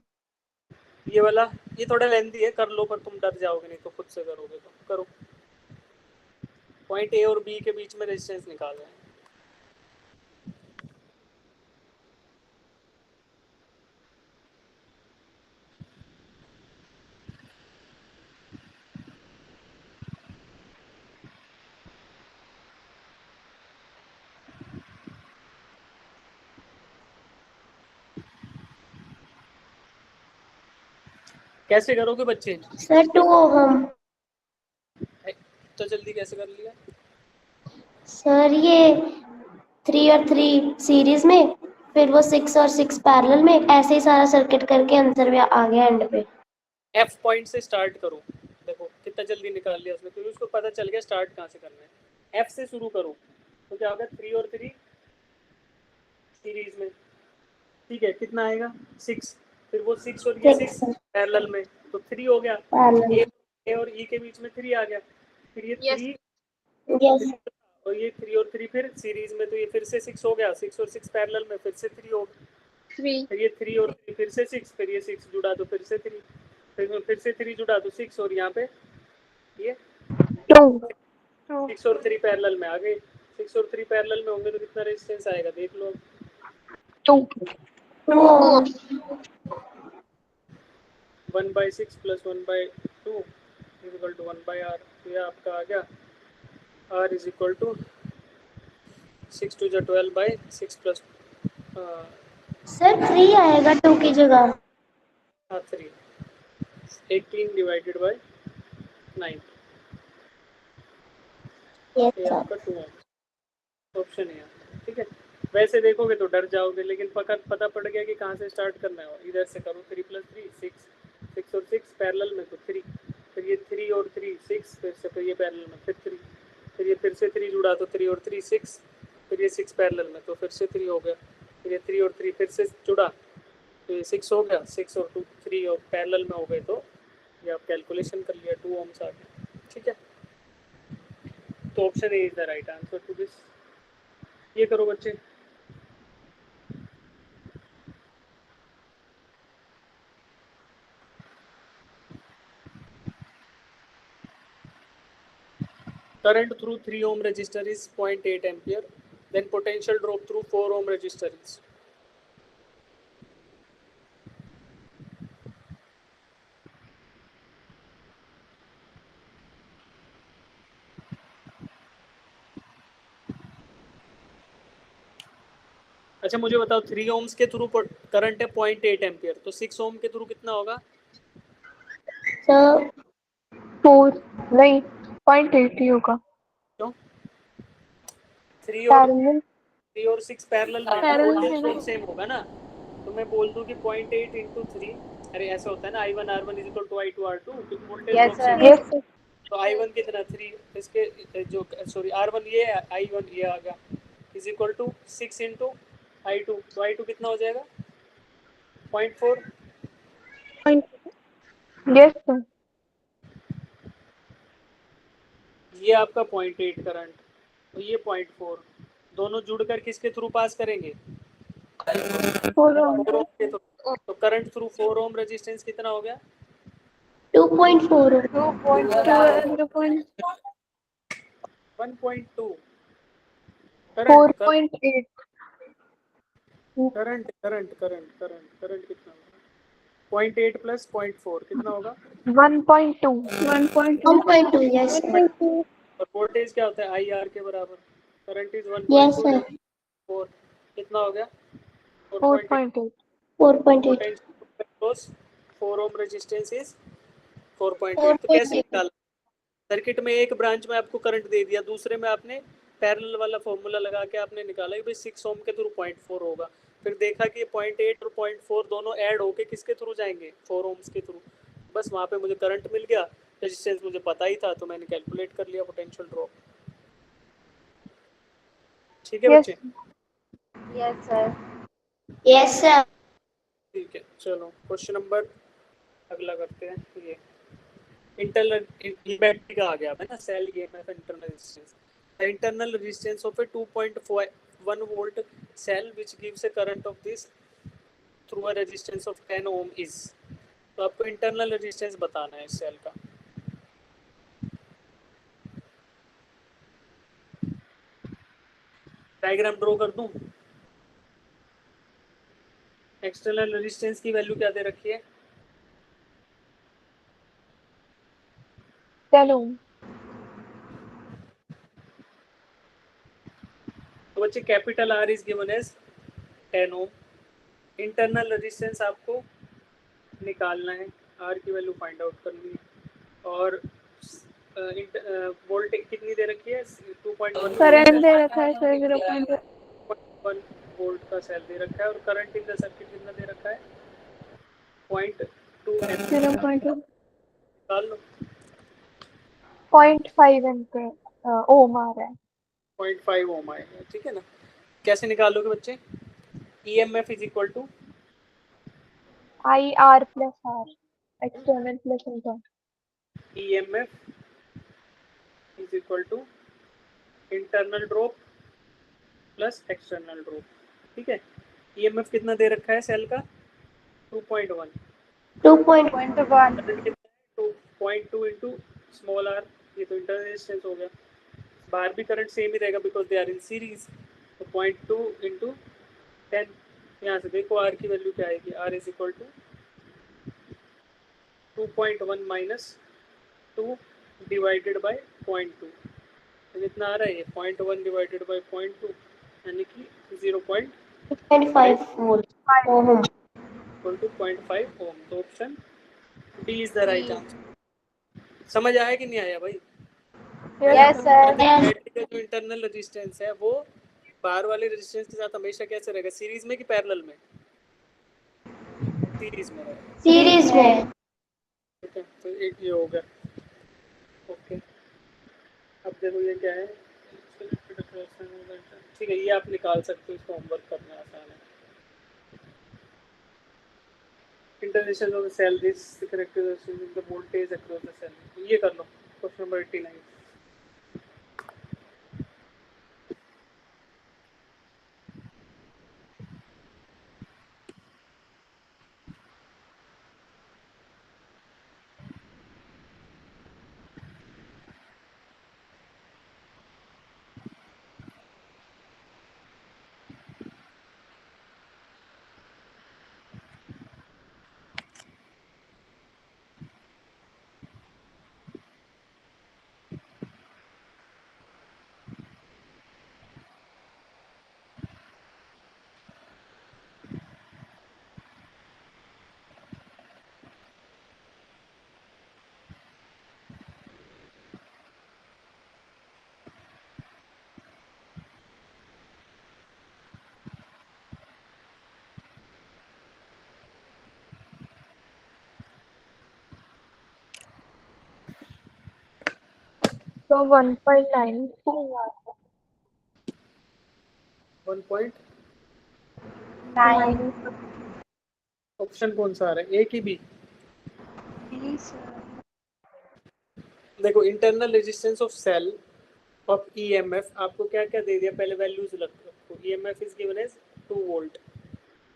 ये वाला ये थोड़ा लेंथी है, कर लो, पर तुम डर जाओगे नहीं तो खुद से करोगे तो करो। पॉइंट ए और बी के बीच में रेजिस्टेंस निकाल रहे हैं। कैसे करोगे बच्चे?
Sir 2 ohm.
तो जल्दी कैसे कर लिया?
सर ये 3 और 3 सीरीज में, फिर वो 6 और 6 पैरेलल में, ऐसे ही सारा सर्किट करके आंसर में आ गया एंड पे।
एफ पॉइंट से स्टार्ट करो, देखो कितना जल्दी निकाल लिया उसने, क्योंकि उसको पता चल गया स्टार्ट कहाँ से करना है। एफ से शुरू करो तो क्या होगा, 3 और 3 सीरीज में, ठीक है, कितना आएगा 6, फिर वो 6 और ये 6
6
पैरेलल में, तो 3 हो गया।
पैरेलल।
ए और ई के बीच में 3 आ गया, फिर ये
Yes.
3
यस।
और ये 3 और 3 फिर सीरीज में, तो ये फिर से 6 हो गया, 6 और 6 पैरेलल में, फिर से 3 हो गया,
3.
फिर ये 3 और 3 फिर से 6, फिर ये 6 जुड़ा तो फिर से 3, फिर से 3 जुड़ा तो 6, और यहाँ पे ये
2.
6 और 3 पैरेलल में आ गए। 6 और 3 पैरेलल में होंगे तो कितना रेजिस्टेंस आएगा देख लो।
2.
2 ओहम।
1/6 + 1/2 = 1/r, तो ये आपका आ गया r = 6 × 2 = 12/6 प्लस
सर 3 आएगा 2 की जगह।
3 18 / 9,
यस
ये
सर।
आपका 2 ऑप्शन है। ठीक है, वैसे देखोगे तो डर जाओगे, लेकिन पता पड़ गया कि कहाँ से स्टार्ट करना है। इधर से करो 3 + 3 6, 6 और 6 पैरेलल में तो 3, फिर ये 3 और 3 6, फिर ये पैरेलल में फिर 3, फिर ये फिर से 3 जुड़ा तो 3 और 3 6, फिर ये 6 पैरेलल में तो फिर से 3 हो गया, फिर ये 3 और 3 फिर से जुड़ा तो ये 6 हो गया, 6 और 2 3 और पैरेलल में हो गए, तो ये आप कैलकुलेशन कर लिया 2 ohms आ गया। ठीक है, तो option A is the right answer to this. ये करो बच्चे। Current through 3 ohm resistor is 0.8 ampere. Then potential drop through 4 ohm resistor is. अच्छा मुझे बताओ 3 ohms के थ्रू करंट है 0.8 एम्पियर, तो 6 ohm के थ्रू कितना होगा?
सर
4 नहीं 0.8 ही होगा।
क्यों? 3 और 6 पैरेलल में, तो
Parallel
वोल्टेज
में
ड्रॉप
नहीं।
सेम होगा ना, तो मैं बोल दूं कि 0.8 × 3, अरे ऐसा होता है ना, I1 R1 = I2 R2, क्योंकि voltage
Yes,
drop
sir.
Same.
Yes sir.
तो I1 कितना 3, इसके जो सॉरी R1 ये है, I1 ये आ गया, = 6 × I2, तो I2 कितना हो जाएगा 0.4।
Yes sir.
ये आपका 0.8 करंट, तो ये 0.4, दोनों जुड़कर किसके थ्रू पास करेंगे?
4 ohm.
4 ओम के थ्रू। तो करंट थ्रू 4 ओम रेजिस्टेंस कितना हो गया?
2.4
1.2 current
4.8.
Current current current current current कितना होगा? 0.8 + 0.4 कितना होगा?
1.2.
1.2। Yes sir.
और वोल्टेज क्या होता है? आई आर के बराबर। Current is
yes
1.2
sir.
4, कितना हो गया? 4.8।
4.8.
4.8।
Potential 4 ohm resistance is 4.8। तो कैसे
4.8।
निकाला? सर्किट में एक ब्रांच में आपको करंट दे दिया, दूसरे में आपने पैरेलल वाला फॉर्मूला लगा के आपने निकाला कि भाई 6 ओम के थ्रू 0.4 होगा, फिर देखा कि 0.8 और 0.4 दोनों ऐड होके किसके थ्रू जाएंगे? 4 ओम्स के थ्रू। बस वहाँ पे मुझे करंट मिल गया, रेजिस्टेंस मुझे पता ही था, तो मैंने कैलकुलेट कर लिया पोटेंशियल ड्रॉप। ठीक है
Yes.
बच्चे?
Yes, sir.
Yes sir.
ठीक है, चलो क्वेश्चन नंबर अगला करते हैं ये इंटरनल बैटरी का आ गया है ना cell EMF internal resistance the internal resistance of a 2.1 volt cell which gives a current of this through a resistance of 10 ohm is तो आपको इंटरनल रेजिस्टेंस बताना है इस सेल का डायग्राम ड्रॉ कर दूं एक्सटर्नल रेजिस्टेंस की वैल्यू क्या दे रखी है
10 ohm.
तो बच्चे capital R is given as 10 ohm internal resistance आपको निकालना है आर की वैल्यू फाइंड आउट करनी है और वोल्टेज कितनी दे रखी है 2.1
करंट दे रखा है सर 0.1
वोल्ट का सेल दे रखा है और करंट इन द सर्किट कितना दे रखा है 0.2
0.2
निकाल लो
0.5 ampere ohm आ रहा है
0.5 ओम आएगा ठीक है ना कैसे निकालोगे बच्चे EMF is equal to
IR plus R external plus internal.
EMF is equal to internal drop plus external drop ठीक है ईएमएफ कितना दे रखा है सेल का 2.1
2.1
करंट कितना है 2.2 इंटू स्मॉल आर ये तो इंटरनल रेजिस्टेंस हो गया बाहर भी करंट सेम ही रहेगा because they are in series तो 0.2 इंटू 10 यहाँ से देखो आर की वैल्यू क्या आएगी R is equal to 2.1 minus 2 divided by 0.2 तो कितना आ रहा है ये 0.1 डिवाइडेड बाय 0.2 यानी कि
5 वोल्ट ओम
इक्वल टू 0.5 ओम तो option D is the right answer समझ आया कि नहीं आया भाई
Yes sir.
बैटरी का जो इंटरनल रेजिस्टेंस है वो बाहर वाले रेजिस्टेंस के साथ हमेशा कैसे रहेगा सीरीज में कि पैरेलल में सीरीज में रहेगा
सीरीज में
ठीक है तो एक ये हो गया ओके अब देखो ये क्या है ठीक है ये आप निकाल सकते हो इसको होमवर्क करना आसान है international of cell this characteristics in the voltage across the cell ये कर लो क्वेश्चन नंबर 89
So 1.92 आ रहा
1.9
है 9.
ऑप्शन कौन सा आ रहा है ए की बी देखो internal resistance of cell of EMF आपको क्या क्या दे दिया पहले वैल्यूज रखो EMF is given as 2 volt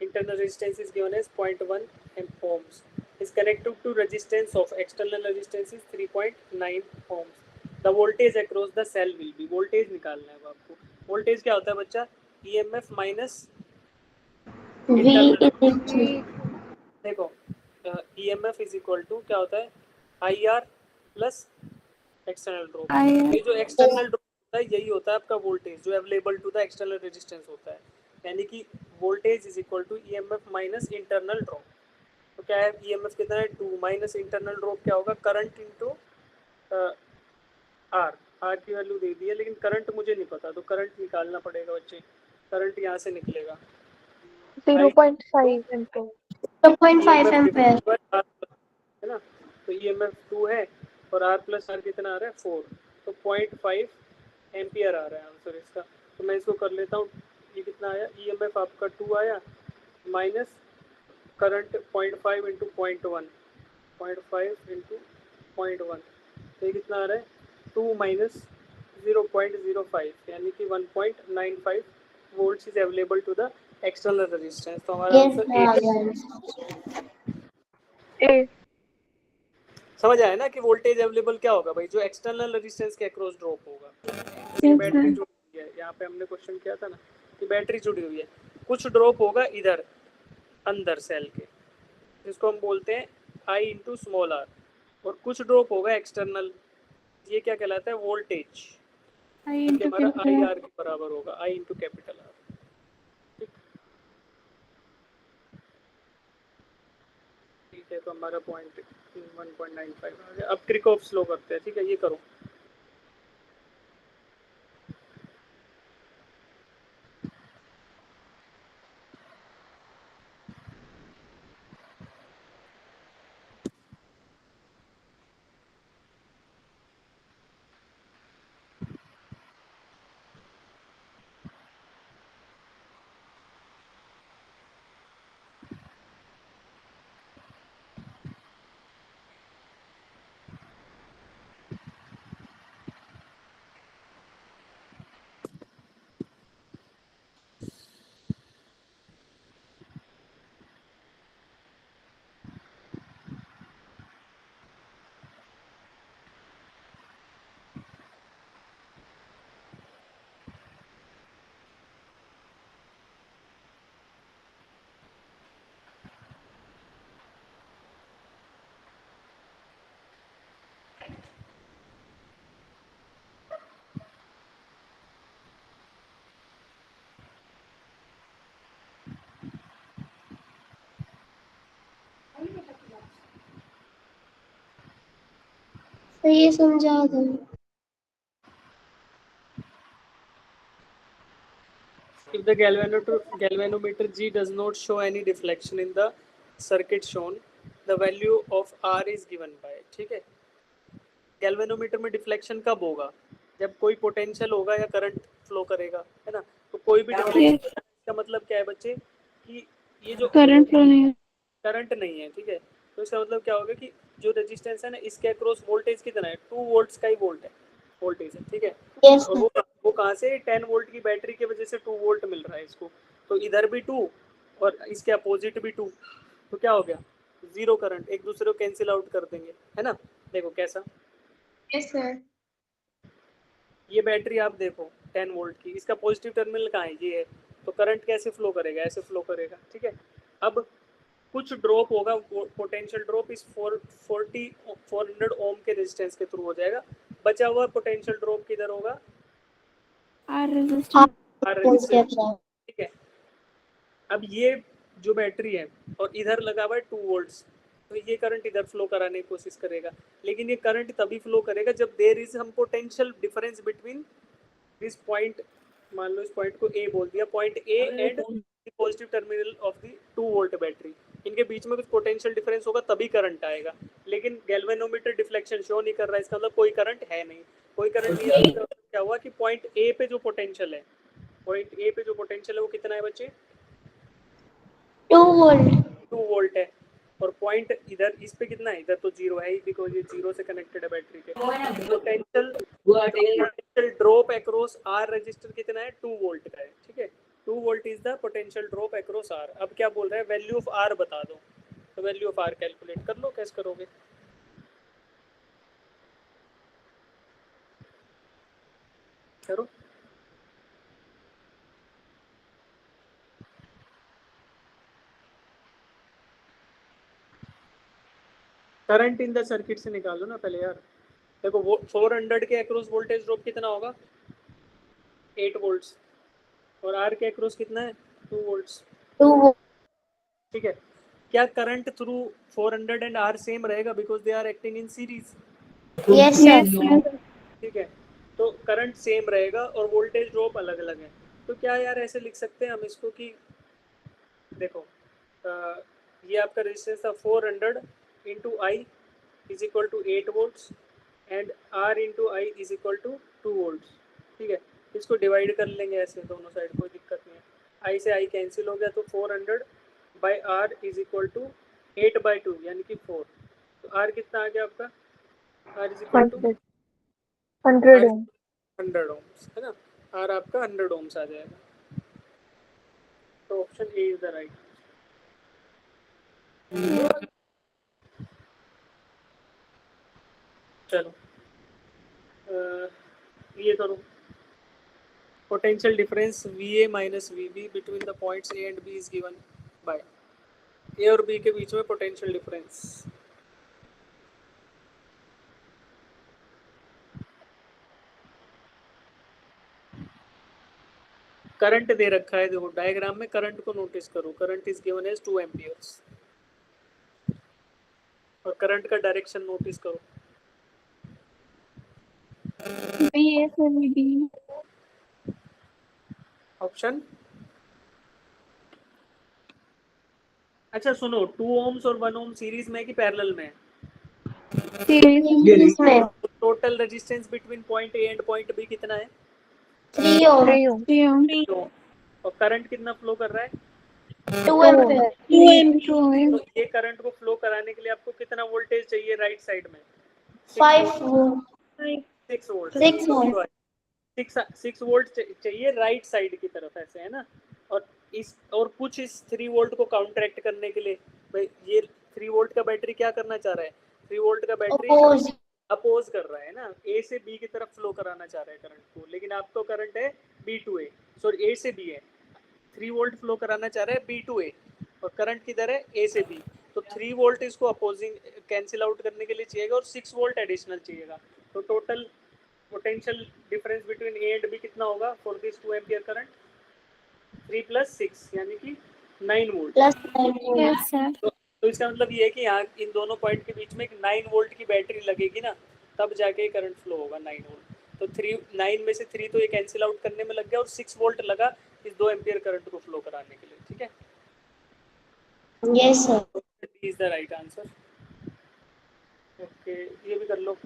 internal resistance is given as 0.1 ohms is connected to resistance of external resistance is 3.9 ohms the voltage across the cell will be voltage निकालना है आपको voltage क्या होता है बच्चा emf minus
V
देखो emf is equal to क्या होता है IR plus external drop ये जो external drop होता है यही होता है आपका voltage जो available to the external resistance होता है यानी कि voltage is equal to EMF minus internal drop तो क्या है ईएमएफ कितना है 2 माइनस इंटरनल ड्रॉप क्या होगा करंट इनटू आर की वैल्यू दे दी है लेकिन करंट मुझे नहीं पता तो करंट निकालना पड़ेगा बच्चे करंट यहाँ से निकलेगा
0.5 into
0.5 एम्पेयर
है ना तो ईएमएफ 2 है और आर प्लस आर कितना आ रहा है 4 तो 0.5 एम्पियर आ रहा है आंसर इसका तो मैं इसको कर लेता हूँ ये कितना आया ईएमएफ आपका 2 आया माइनस करंट 0.5 इंटू 0.1 0.5 इंटू 0.1, तो ये कितना आ रहा है 2 माइनस 0.05 यानी कि 1.95 volts is available to the external resistance. तो हमारा
यस
आंसर
आ
ए।
गया।
ए।
समझ आया ना कि वोल्टेज अवेलेबल क्या होगा भाई, जो एक्सटर्नल रेजिस्टेंस के अक्रॉस ड्रॉप होगा। जैसे
Yes,
बैटरी
sir.
जुड़ी हुई है, यहाँ पे हमने क्वेश्चन किया था ना कि बैटरी जुड़ी हुई है, कुछ ड्रॉप होगा इधर अंदर सेल के, जिसको हम बोलते हैं आई इंटू स्मॉल आर, और कुछ ड्रॉप होगा एक्सटर्नल, ये क्या कहलाता है वोल्टेज,
I
जो कि
into
हमारा आई
capital.
आर के बराबर होगा, आई इंटू कैपिटल आर। ठीक है, तो हमारा पॉइंट 1.95 आ गया। अब क्रिकऑफ स्लो करते हैं, ठीक है, ये करो।
तो ये समझा दो।
If the galvanometer G does not show any deflection in the circuit shown, the value of R is given by, ठीक है। गैल्वेनोमीटर में डिफ्लेक्शन कब होगा, जब कोई पोटेंशियल होगा या करंट फ्लो करेगा, है ना। तो कोई भी डिफ्लेक्शन
Yes.
का मतलब क्या है बच्चे, कि ये जो
Current flow नहीं है.
करंट नहीं है, ठीक है, तो इसका मतलब क्या होगा कि जो रेजिस्टेंस है ना, इसके अक्रॉस वोल्टेज कितना है, 2 वोल्ट्स का ही वोल्टेज है, ठीक है।
यस
और वो कहाँ से, 10 वोल्ट की बैटरी की वजह से 2 वोल्ट मिल रहा है इसको, तो इधर भी 2 और इसके अपोजिट भी 2, तो क्या हो गया, जीरो करंट, एक दूसरे को कैंसिल आउट कर देंगे, है ना। देखो कैसा,
यस सर।
ये बैटरी आप देखो 10 वोल्ट की, इसका पॉजिटिव टर्मिनल कहाँ है, ये है, तो करंट कैसे फ्लो करेगा, ऐसे फ्लो करेगा, ठीक है। अब कुछ ड्रॉप होगा, पोटेंशियल ड्रॉप इस 400 ओम के रेजिस्टेंस के थ्रू हो जाएगा, बचा हुआ पोटेंशियल ड्रॉप किधर होगा,
R resistance.
आर
के
रेजिस्टेंस,
अपना।
ठीक है। अब ये जो बैटरी है और इधर लगा हुआ है 2 वोल्ट्स, तो ये करंट इधर फ्लो कराने की कोशिश करेगा, लेकिन ये करंट तभी फ्लो करेगा जब देर इज हम potential difference between this point, मान लो इस पॉइंट को ए बोल दिया, point A and positive terminal of the 2 volt battery, इनके बीच में कुछ पोटेंशियल डिफरेंस होगा तभी करंट आएगा, लेकिन गैल्वेनोमीटर डिफ्लेक्शन शो नहीं कर रहा है, इसका मतलब कोई करंट है नहीं, कोई करंट नहीं है, तो इसका मतलब क्या हुआ कि पॉइंट ए पे जो पोटेंशियल है, पॉइंट ए पे जो पोटेंशियल है वो कितना है बच्चे,
2 वोल्ट।
2 वोल्ट है, और पॉइंट इधर इस पे कितना है, इधर तो जीरो है ही, बिकॉज ये जीरो से कनेक्टेड है बैटरी के, potential drop across R resistor कितना है, 2 वोल्ट का है, ठीक है। 2 volt is the potential drop across R. अब क्या बोल रहा है, वैल्यू ऑफ आर बता दो, तो वैल्यू ऑफ आर कैलकुलेट कर लो, कैसे करोगे, करो। करंट इन द सर्किट से निकाल लो ना पहले यार। देखो वो 400 के अक्रॉस वोल्टेज ड्रॉप कितना होगा, 8 वोल्ट्स, और आर के अक्रॉस कितना है, 2 वोल्ट्स,
2 वोल्ट।
ठीक है। क्या current through 400 and R same रहेगा, because they are acting in series,
yes
Yes,
sir.
sir.
ठीक है। तो करंट सेम रहेगा और वोल्टेज ड्रॉप अलग अलग है, तो क्या यार ऐसे लिख सकते हैं हम इसको कि देखो ये आपका रेजिस्टेंस था 400 into I is equal to 8 volts and R into I is equal to 2 volts, ठीक है। इसको डिवाइड कर लेंगे ऐसे दोनों साइड, कोई दिक्कत नहीं है, आई से आई कैंसिल हो गया, तो 400 by R is equal to 8/2 यानी कि 4, तो आर कितना आ गया आपका? R is equal to
100 ohm.
100 ohms है ना। आर आपका 100 ओम्स आ जाएगा। तो option A is the right. चलो ये करो। Potential difference VA minus VB between the points A and B is given by A और B के बीच में potential difference। करंट दे रखा है, देखो डायग्राम में करंट को नोटिस करो। Current is given as 2 amperes और करंट का डायरेक्शन नोटिस करो।
BA से VB।
ऑप्शन अच्छा सुनो, 2 ओम्स और 1 ओम सीरीज में कि पैरेलल में है?
सीरीज
में
total resistance between point A and point B कितना है?
3 ओम
3 ओम।
3 ओम।
तो और करंट कितना फ्लो कर रहा है?
2
2 ओम।
Ampere
2 ampere.
तो ये करंट को फ्लो कराने के लिए आपको कितना वोल्टेज चाहिए राइट साइड में?
5
6 वोल्ट।
6 वोल्ट
6 वोल्ट चाहिए राइट साइड की तरफ, ऐसे है ना। और इस और कुछ इस 3 वोल्ट को काउंटरैक्ट करने के लिए, भाई ये 3 वोल्ट का बैटरी क्या करना चाह रहा है? 3 वोल्ट का बैटरी
अपोज
अपोज कर रहा है ना, ए से बी की तरफ फ्लो कराना चाह रहा है करंट को, लेकिन आपको करंट है बी टू ए, सॉरी ए से बी है। 3 वोल्ट फ्लो कराना चाह रहा है बी टू ए और करंट किधर है? ए से बी। तो 3 वोल्ट इसको अपोजिंग कैंसिल आउट करने के लिए चाहिएगा और 6 वोल्ट एडिशनल चाहिएगा। तो total potential difference between A and B कितना होगा फॉर दिस 2 एम्पियर करंट? 3 + 6 यानी कि 9 वोल्ट।
Plus 9
yes sir.
तो इसका मतलब ये है कि यहाँ इन दोनों पॉइंट के बीच में एक 9 वोल्ट की बैटरी लगेगी ना, तब जाके करंट फ्लो होगा 9 वोल्ट। तो 9 में से 3 तो ये कैंसिल आउट करने में लग गया और 6 वोल्ट लगा इस 2 एम्पियर करंट को फ्लो कराने के लिए। ठीक है,
yes sir.
Is the right answer. Okay, ये भी कर लो।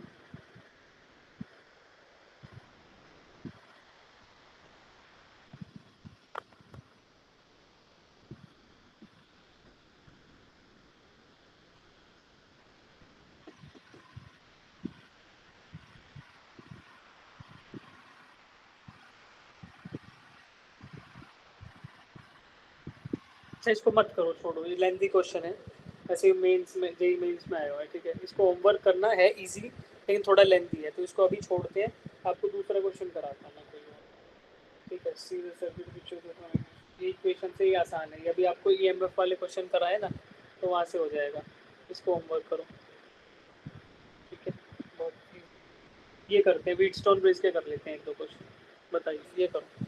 अच्छा इसको मत करो, छोड़ो, ये लेंथी क्वेश्चन है। ऐसे मेंस में, जेई मेंस में आया हुआ है। ठीक है, इसको होमवर्क करना है इजी, लेकिन थोड़ा लेंथी है, तो इसको अभी छोड़ते हैं। आपको दूसरा क्वेश्चन कराता हूँ कोई और। ठीक है, सीरीज सर्किट पिक्चर, ये इक्वेशन से ही आसान है। अभी आपको ईएमएफ वाले क्वेश्चन कराए ना, तो वहाँ से हो जाएगा। इसको होमवर्क करो। ठीक है, बहुत ये करते हैं, व्हीटस्टोन ब्रिज के कर लेते हैं 1-2 क्वेश्चन। बताइए, ये करो।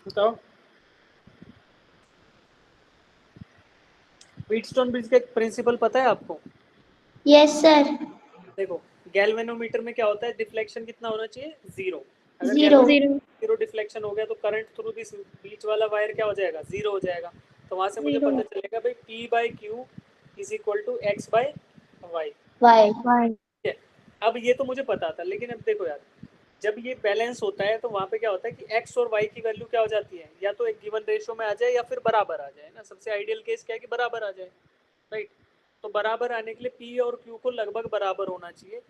बताओ, व्हीटस्टोन ब्रिज का एक प्रिंसिपल पता है आपको?
Yes sir.
देखो, गैल्वेनोमीटर में क्या होता है? डिफ्लेक्शन कितना होना चाहिए? 0। अगर
0
0 डिफ्लेक्शन हो गया तो करंट थ्रू दिस बीच वाला वायर क्या हो जाएगा? 0 हो जाएगा। तो वहां से मुझे पता चलेगा भाई P/Q is equal to X/Y।
Y
ठीक है, अब ये तो मुझे पता था, लेकिन अब देखो यार, जब ये बैलेंस होता है तो वहाँ पे क्या होता है कि x और y की वैल्यू क्या हो जाती है? या तो एक गिवन रेशियो में आ जाए या फिर बराबर आ जाए ना। सबसे आइडियल केस क्या है कि बराबर आ जाए, राइट। तो बराबर आने के लिए p और q को लगभग बराबर होना चाहिए।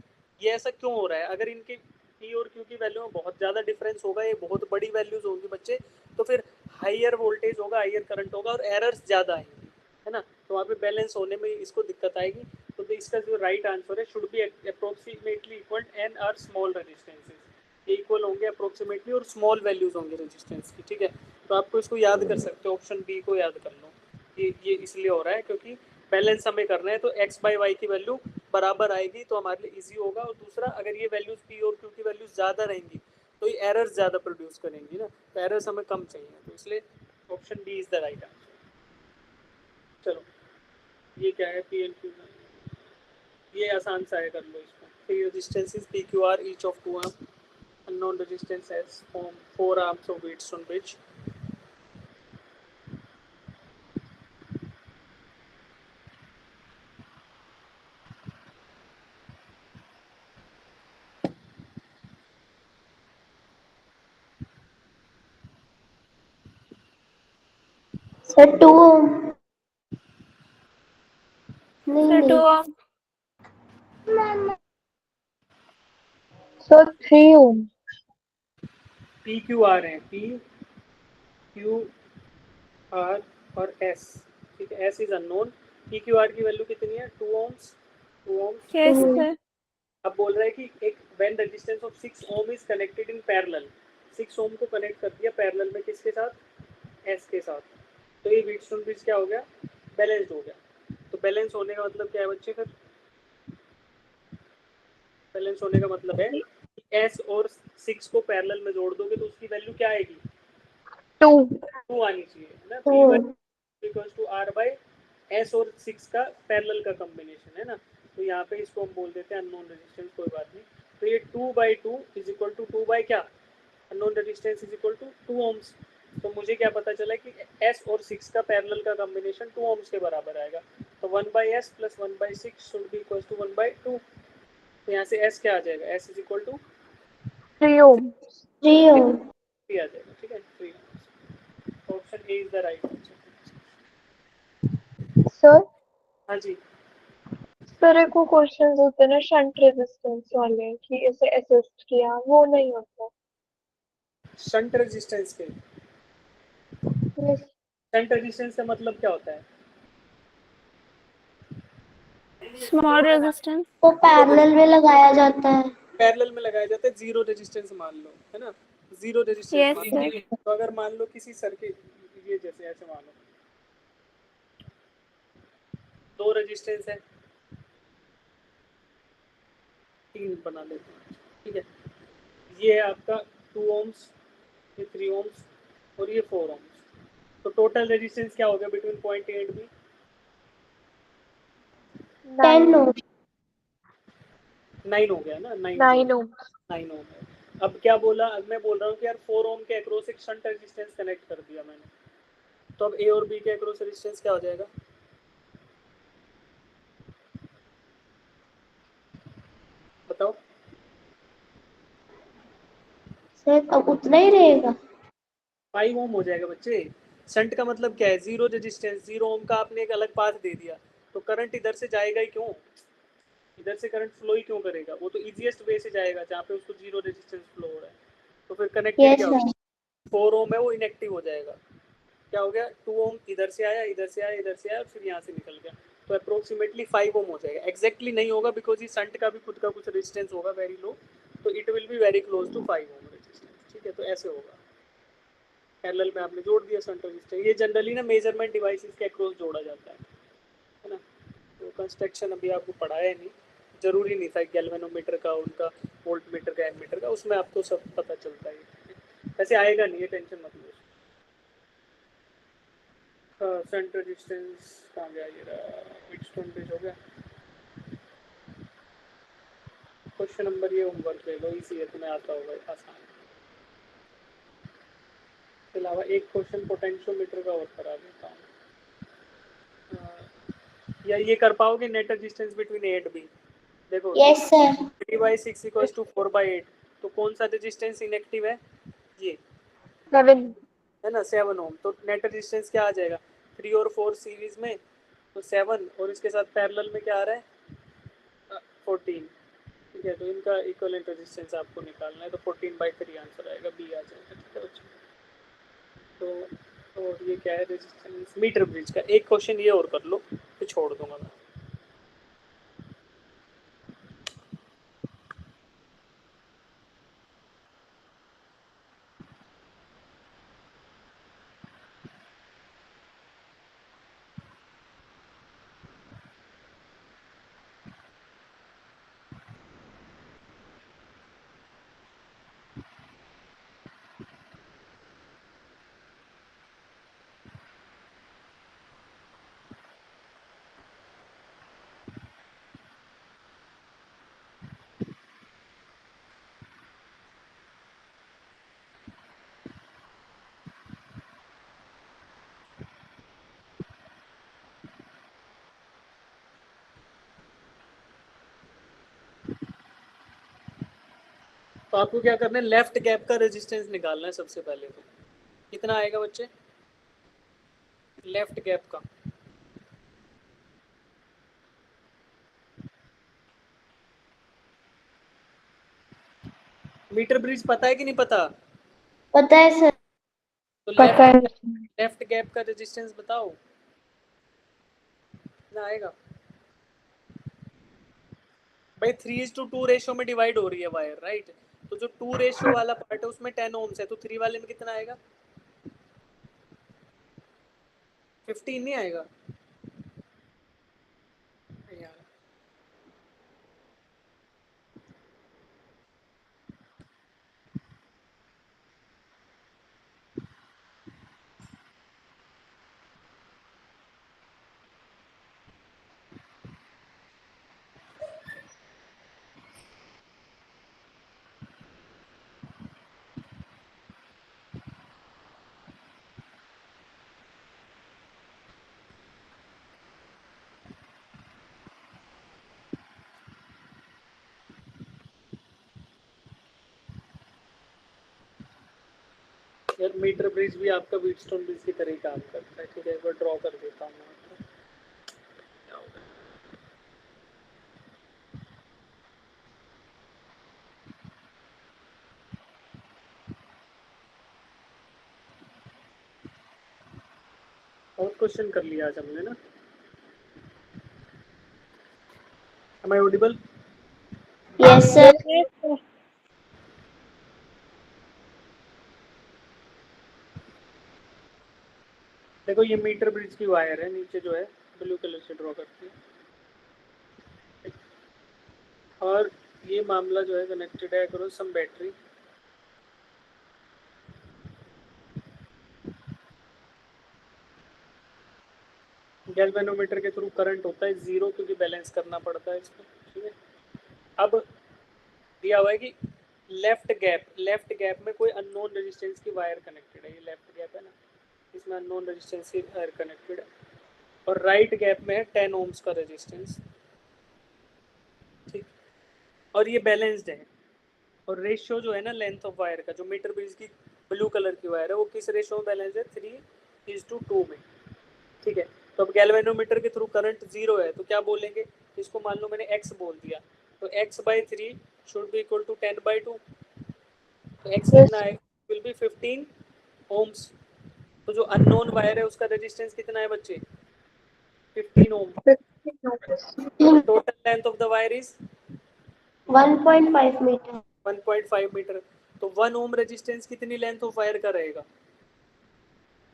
ये ऐसा क्यों हो रहा है? अगर इनकी p और q की वैल्यू में बहुत ज़्यादा डिफरेंस होगा, ये बहुत बड़ी वैल्यूज होंगी बच्चे, तो फिर हाइयर वोल्टेज होगा, हाइयर करंट होगा और एरर्स ज़्यादा आएंगी, है ना। तो वहाँ पे बैलेंस होने में इसको दिक्कत आएगी। तो इसका जो राइट आंसर है should be approximately equal and are small resistances. ये इक्वल होंगे अप्रोक्सीमेटली और स्मॉल वैल्यूज होंगे रेजिस्टेंस की। ठीक है, तो आपको इसको याद कर सकते हो, ऑप्शन बी को याद कर लो। ये इसलिए हो रहा है क्योंकि बैलेंस हमें करना है, तो x/y की वैल्यू बराबर आएगी तो हमारे लिए इजी होगा, और दूसरा अगर ये वैल्यूज पी और क्यू की वैल्यूज ज़्यादा रहेंगी तो ये एरर्स ज़्यादा प्रोड्यूस करेंगी ना, तो एरर्स हमें कम चाहिए, तो इसलिए option D is the right answer. चलो ये क्या है, पी एल क्यू, ये आसान सा है, कर लो इसको। Three resistances P Q R each of 2 arm, unknown resistance has formed 4 arms of Wheatstone bridge.
Sir 2 नहीं
सर 2
नहीं
ohm।
So 3 ohm.
P Q R है, पी क्यू आर और एस, ठीक है, S is unknown, P Q R की वैल्यू कितनी है, 2 ohms, 2 ohms।
Yes
2
sir.
अब बोल रहा है कि एक when resistance of 6 ohm is connected in parallel, 6 ohm को कनेक्ट कर दिया पैरेलल में, किसके साथ, एस के साथ, तो ये व्हीटस्टोन ब्रिज क्या हो गया, बैलेंस्ड हो गया। तो बैलेंस होने का मतलब क्या है बच्चे, फिर बैलेंस होने का मतलब है एस और 6 को पैरेलल में जोड़ दोगे तो उसकी वैल्यू क्या आएगी,
2.
2 आनी चाहिए, है ना,
2
P equals to R by S और 6 का पैरेलल का कॉम्बिनेशन है ना, तो यहाँ पे इसको हम बोल देते हैं अननोन रेजिस्टेंस, कोई बात नहीं। तो ये 2/2 इज इक्वल टू 2 बाई क्या, unknown resistance is equal to 2 ohms। तो मुझे क्या पता चला कि एस और 6 का पैरेलल का कॉम्बिनेशन 2 ohms के बराबर आएगा, तो 1/s plus 1/6 should be equal to 1/2। तो यहाँ से एस क्या आ जाएगा, S is equal to
3 ohm.
3
3 आ जाएगा, ठीक है, 3। Option A is the right answer.
Sir,
हाँ जी,
सर एक वो क्वेश्चंस होते हैं ना शंट रेजिस्टेंस वाले कि इसे असिस्ट किया, वो नहीं होता।
शंट रेजिस्टेंस के,
Yes.
शंट रेजिस्टेंस का मतलब क्या होता है,
स्मॉल रेजिस्टेंस।
वो पैरेलल में लगाया जाता है।
पैरेलल में लगाया जाता है, जीरो रेजिस्टेंस मान लो, है ना, जीरो रेजिस्टेंस
यस
मान लो।
सर।
तो अगर मान लो किसी सर्किट, ये जैसे ऐसे मान लो 2 रेजिस्टेंस है, 3 बना लेते हैं, ठीक है, ये है आपका 2 ohms, ये 3 ohms और ये 4 ohms, तो टोटल रेजिस्टेंस क्या हो गया between point A and B,
10
9.
9 हो गया ना, 9
9 ohm.
9 ओम है। अब क्या बोला, अब मैं बोल रहा हूँ कि यार 4 ओम के अक्रॉस एक शंट रेजिस्टेंस कनेक्ट कर दिया मैंने, तो अब ए और बी के अक्रॉस रेजिस्टेंस क्या हो जाएगा, बताओ।
सर अब उतना ही रहेगा।
5 ओम हो जाएगा बच्चे। शंट का मतलब क्या है, जीरो रेजिस्टेंस, 0 ओम का आपने एक अलग पाथ दे दिया, तो करंट इधर से जाएगा ही क्यों, इधर से करंट फ्लो ही क्यों करेगा, वो तो इजीएस्ट वे से जाएगा जहाँ पे उसको जीरो रेजिस्टेंस फ्लो हो रहा है, तो फिर कनेक्टेड
यस
क्या
सर।
होगा, 4 ओम है वो इनएक्टिव हो जाएगा, क्या हो गया, 2 ओम इधर से आया, इधर से आया, इधर से आया और फिर यहाँ से निकल गया, तो अप्रोक्सीमेटली 5 ओम हो जाएगा। एग्जैक्टली नहीं होगा बिकॉज ये शंट का भी खुद का कुछ रेजिस्टेंस होगा वेरी लो, तो it will be very close to 5 ohm resistance, ठीक है, तो ऐसे होगा, पैरेलल में आपने जोड़ दिया शंट रेजिस्टेंस। ये जनरली ना मेजरमेंट डिवाइसेस के अक्रॉस जोड़ा जाता है ना, तो कंस्ट्रक्शन अभी आपको पढ़ाया नहीं, जरूरी नहीं था गैल्वेनोमीटर का, उनका वोल्ट मीटर का, एमीटर का, उसमें आपको सब पता चलता है, वैसे आएगा नहीं, ये टेंशन मत लो। शंट रेजिस्टेंस कहाँ गया, ये रहा, व्हीटस्टोन ब्रिज हो गया। क्वेश्चन नंबर ये होमवर्क ले लो, इसी है, तुम्हें आता होगा, आसान। इसके अलावा एक क्वेश्चन पोटेंशियोमीटर का और करा देता हूँ, या ये कर पाओगे, net resistance between A and B, देखो
यस सर।
3/6 इक्वल्स टू 4/8, तो कौन सा रेजिस्टेंस इनएक्टिव है, ये
7.
है ना, 7 ओम, तो नेट रेजिस्टेंस क्या आ जाएगा, 3 और 4 सीरीज में, तो 7 और इसके साथ पैरेलल में क्या आ रहा है, 14, ठीक है, तो इनका इक्विवेलेंट रेजिस्टेंस आपको निकालना है, तो 14/3 आंसर आएगा, बी आ जाएगा, ठीक है बच्चों। तो और ये क्या है, रेजिस्टेंस मीटर ब्रिज का एक क्वेश्चन ये और कर लो, फिर छोड़ दूंगा मैं। तो आपको क्या करना है, लेफ्ट गैप का रेजिस्टेंस निकालना है सबसे पहले। तो कितना आएगा बच्चे लेफ्ट गैप का? मीटर ब्रिज पता है कि नहीं पता?
पता है सर।
तो
पता है।
लेफ्ट गैप का रेजिस्टेंस बताओ कितना आएगा भाई। 3:2 रेशियो में डिवाइड हो रही है वायर, राइट? तो जो 2 रेशियो वाला पार्ट है उसमें 10 ओम्स है, तो 3 वाले में कितना आएगा? 15 नहीं आएगा यार। यार मीटर ब्रिज भी आपका व्हीटस्टोन ब्रिज की तरह ही काम करता है। ठीक है, एक बार ड्रॉ कर देता हूँ मैं आपको। क्या होगा? और क्वेश्चन कर लिया आज हमने ना। Am I audible?
Yes sir.
देखो ये मीटर ब्रिज की वायर है, नीचे जो है ब्लू कलर से ड्रॉ करती है, और ये मामला जो है कनेक्टेड है करो सम बैटरी। गैल्वेनोमीटर के थ्रू करंट होता है 0, क्योंकि बैलेंस करना पड़ता है इसको। ठीक है, अब दिया हुआ है कि लेफ्ट गैप में कोई अननोन रेजिस्टेंस की वायर कनेक्टेड है। ये लेफ्ट गैप है ना, इसमें अननोन रेजिस्टेंस की वायर कनेक्टेड है, और राइट गैप में है 10 ओम्स का रेजिस्टेंस। ठीक, और ये बैलेंस्ड है, और रेशियो जो है ना लेंथ ऑफ वायर का, जो मीटर ब्रिज की ब्लू कलर की वायर है वो किस रेशियो में बैलेंस है? 3:2 में। ठीक है, तो अब गैल्वेनोमीटर के थ्रू करंट 0 है, तो क्या बोलेंगे? इसको मान लो मैंने x बोल दिया, तो x/3 should be equal to 10/2। तो x कितना है? Will be 15 ohms. तो जो अननोन वायर है उसका रेजिस्टेंस कितना है बच्चे? 15 ओम। और total length of the wire is
1.5 metre.
1.5 metre. तो 1 ओम रेजिस्टेंस कितनी लेंथ ऑफ वायर का रहेगा?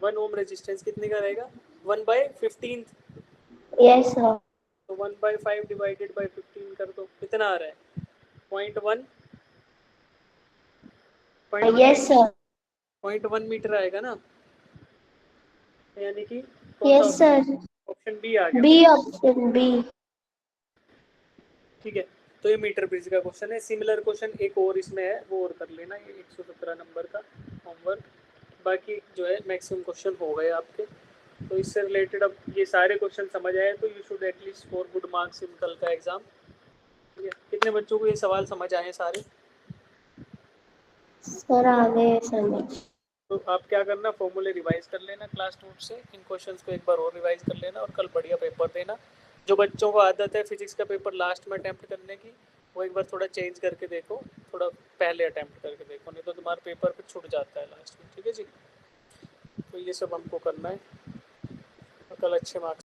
1 ओम रेजिस्टेंस कितने का रहेगा? 1/15।
Yes sir.
तो 1/5 डिवाइडेड बाई 15 कर दो, कितना आ रहा है? 0.1।
Yes sir.
0.1 मीटर आएगा ना, यानी कि
यस सर।
ऑप्शन बी आ गया।
B, option B.
ठीक है, तो ये मीटर ब्रिज का क्वेश्चन है। सिमिलर क्वेश्चन एक और इसमें है, वो और कर लेना, ये 117 नंबर का होमवर्क। बाकी जो है मैक्सिमम क्वेश्चन हो गए आपके। तो इससे रिलेटेड अब ये सारे क्वेश्चन समझ आए तो you should at least score good marks in कल का एग्जाम। ठीक है, कितने बच्चों को ये सवाल समझ आए सारे?
सर आ गए समझ।
तो आप क्या करना, फॉर्मूले रिवाइज कर लेना क्लास नोट से, इन क्वेश्चंस को एक बार और रिवाइज कर लेना, और कल बढ़िया पेपर देना। जो बच्चों को आदत है फिजिक्स का पेपर लास्ट में अटैम्प्ट करने की, वो एक बार थोड़ा चेंज करके देखो, थोड़ा पहले अटैम्प्ट करके देखो, नहीं तो तुम्हारे पेपर पे छूट जाता है लास्ट में। ठीक है जी, तो ये सब हमको करना है, और कल अच्छे मार्क्स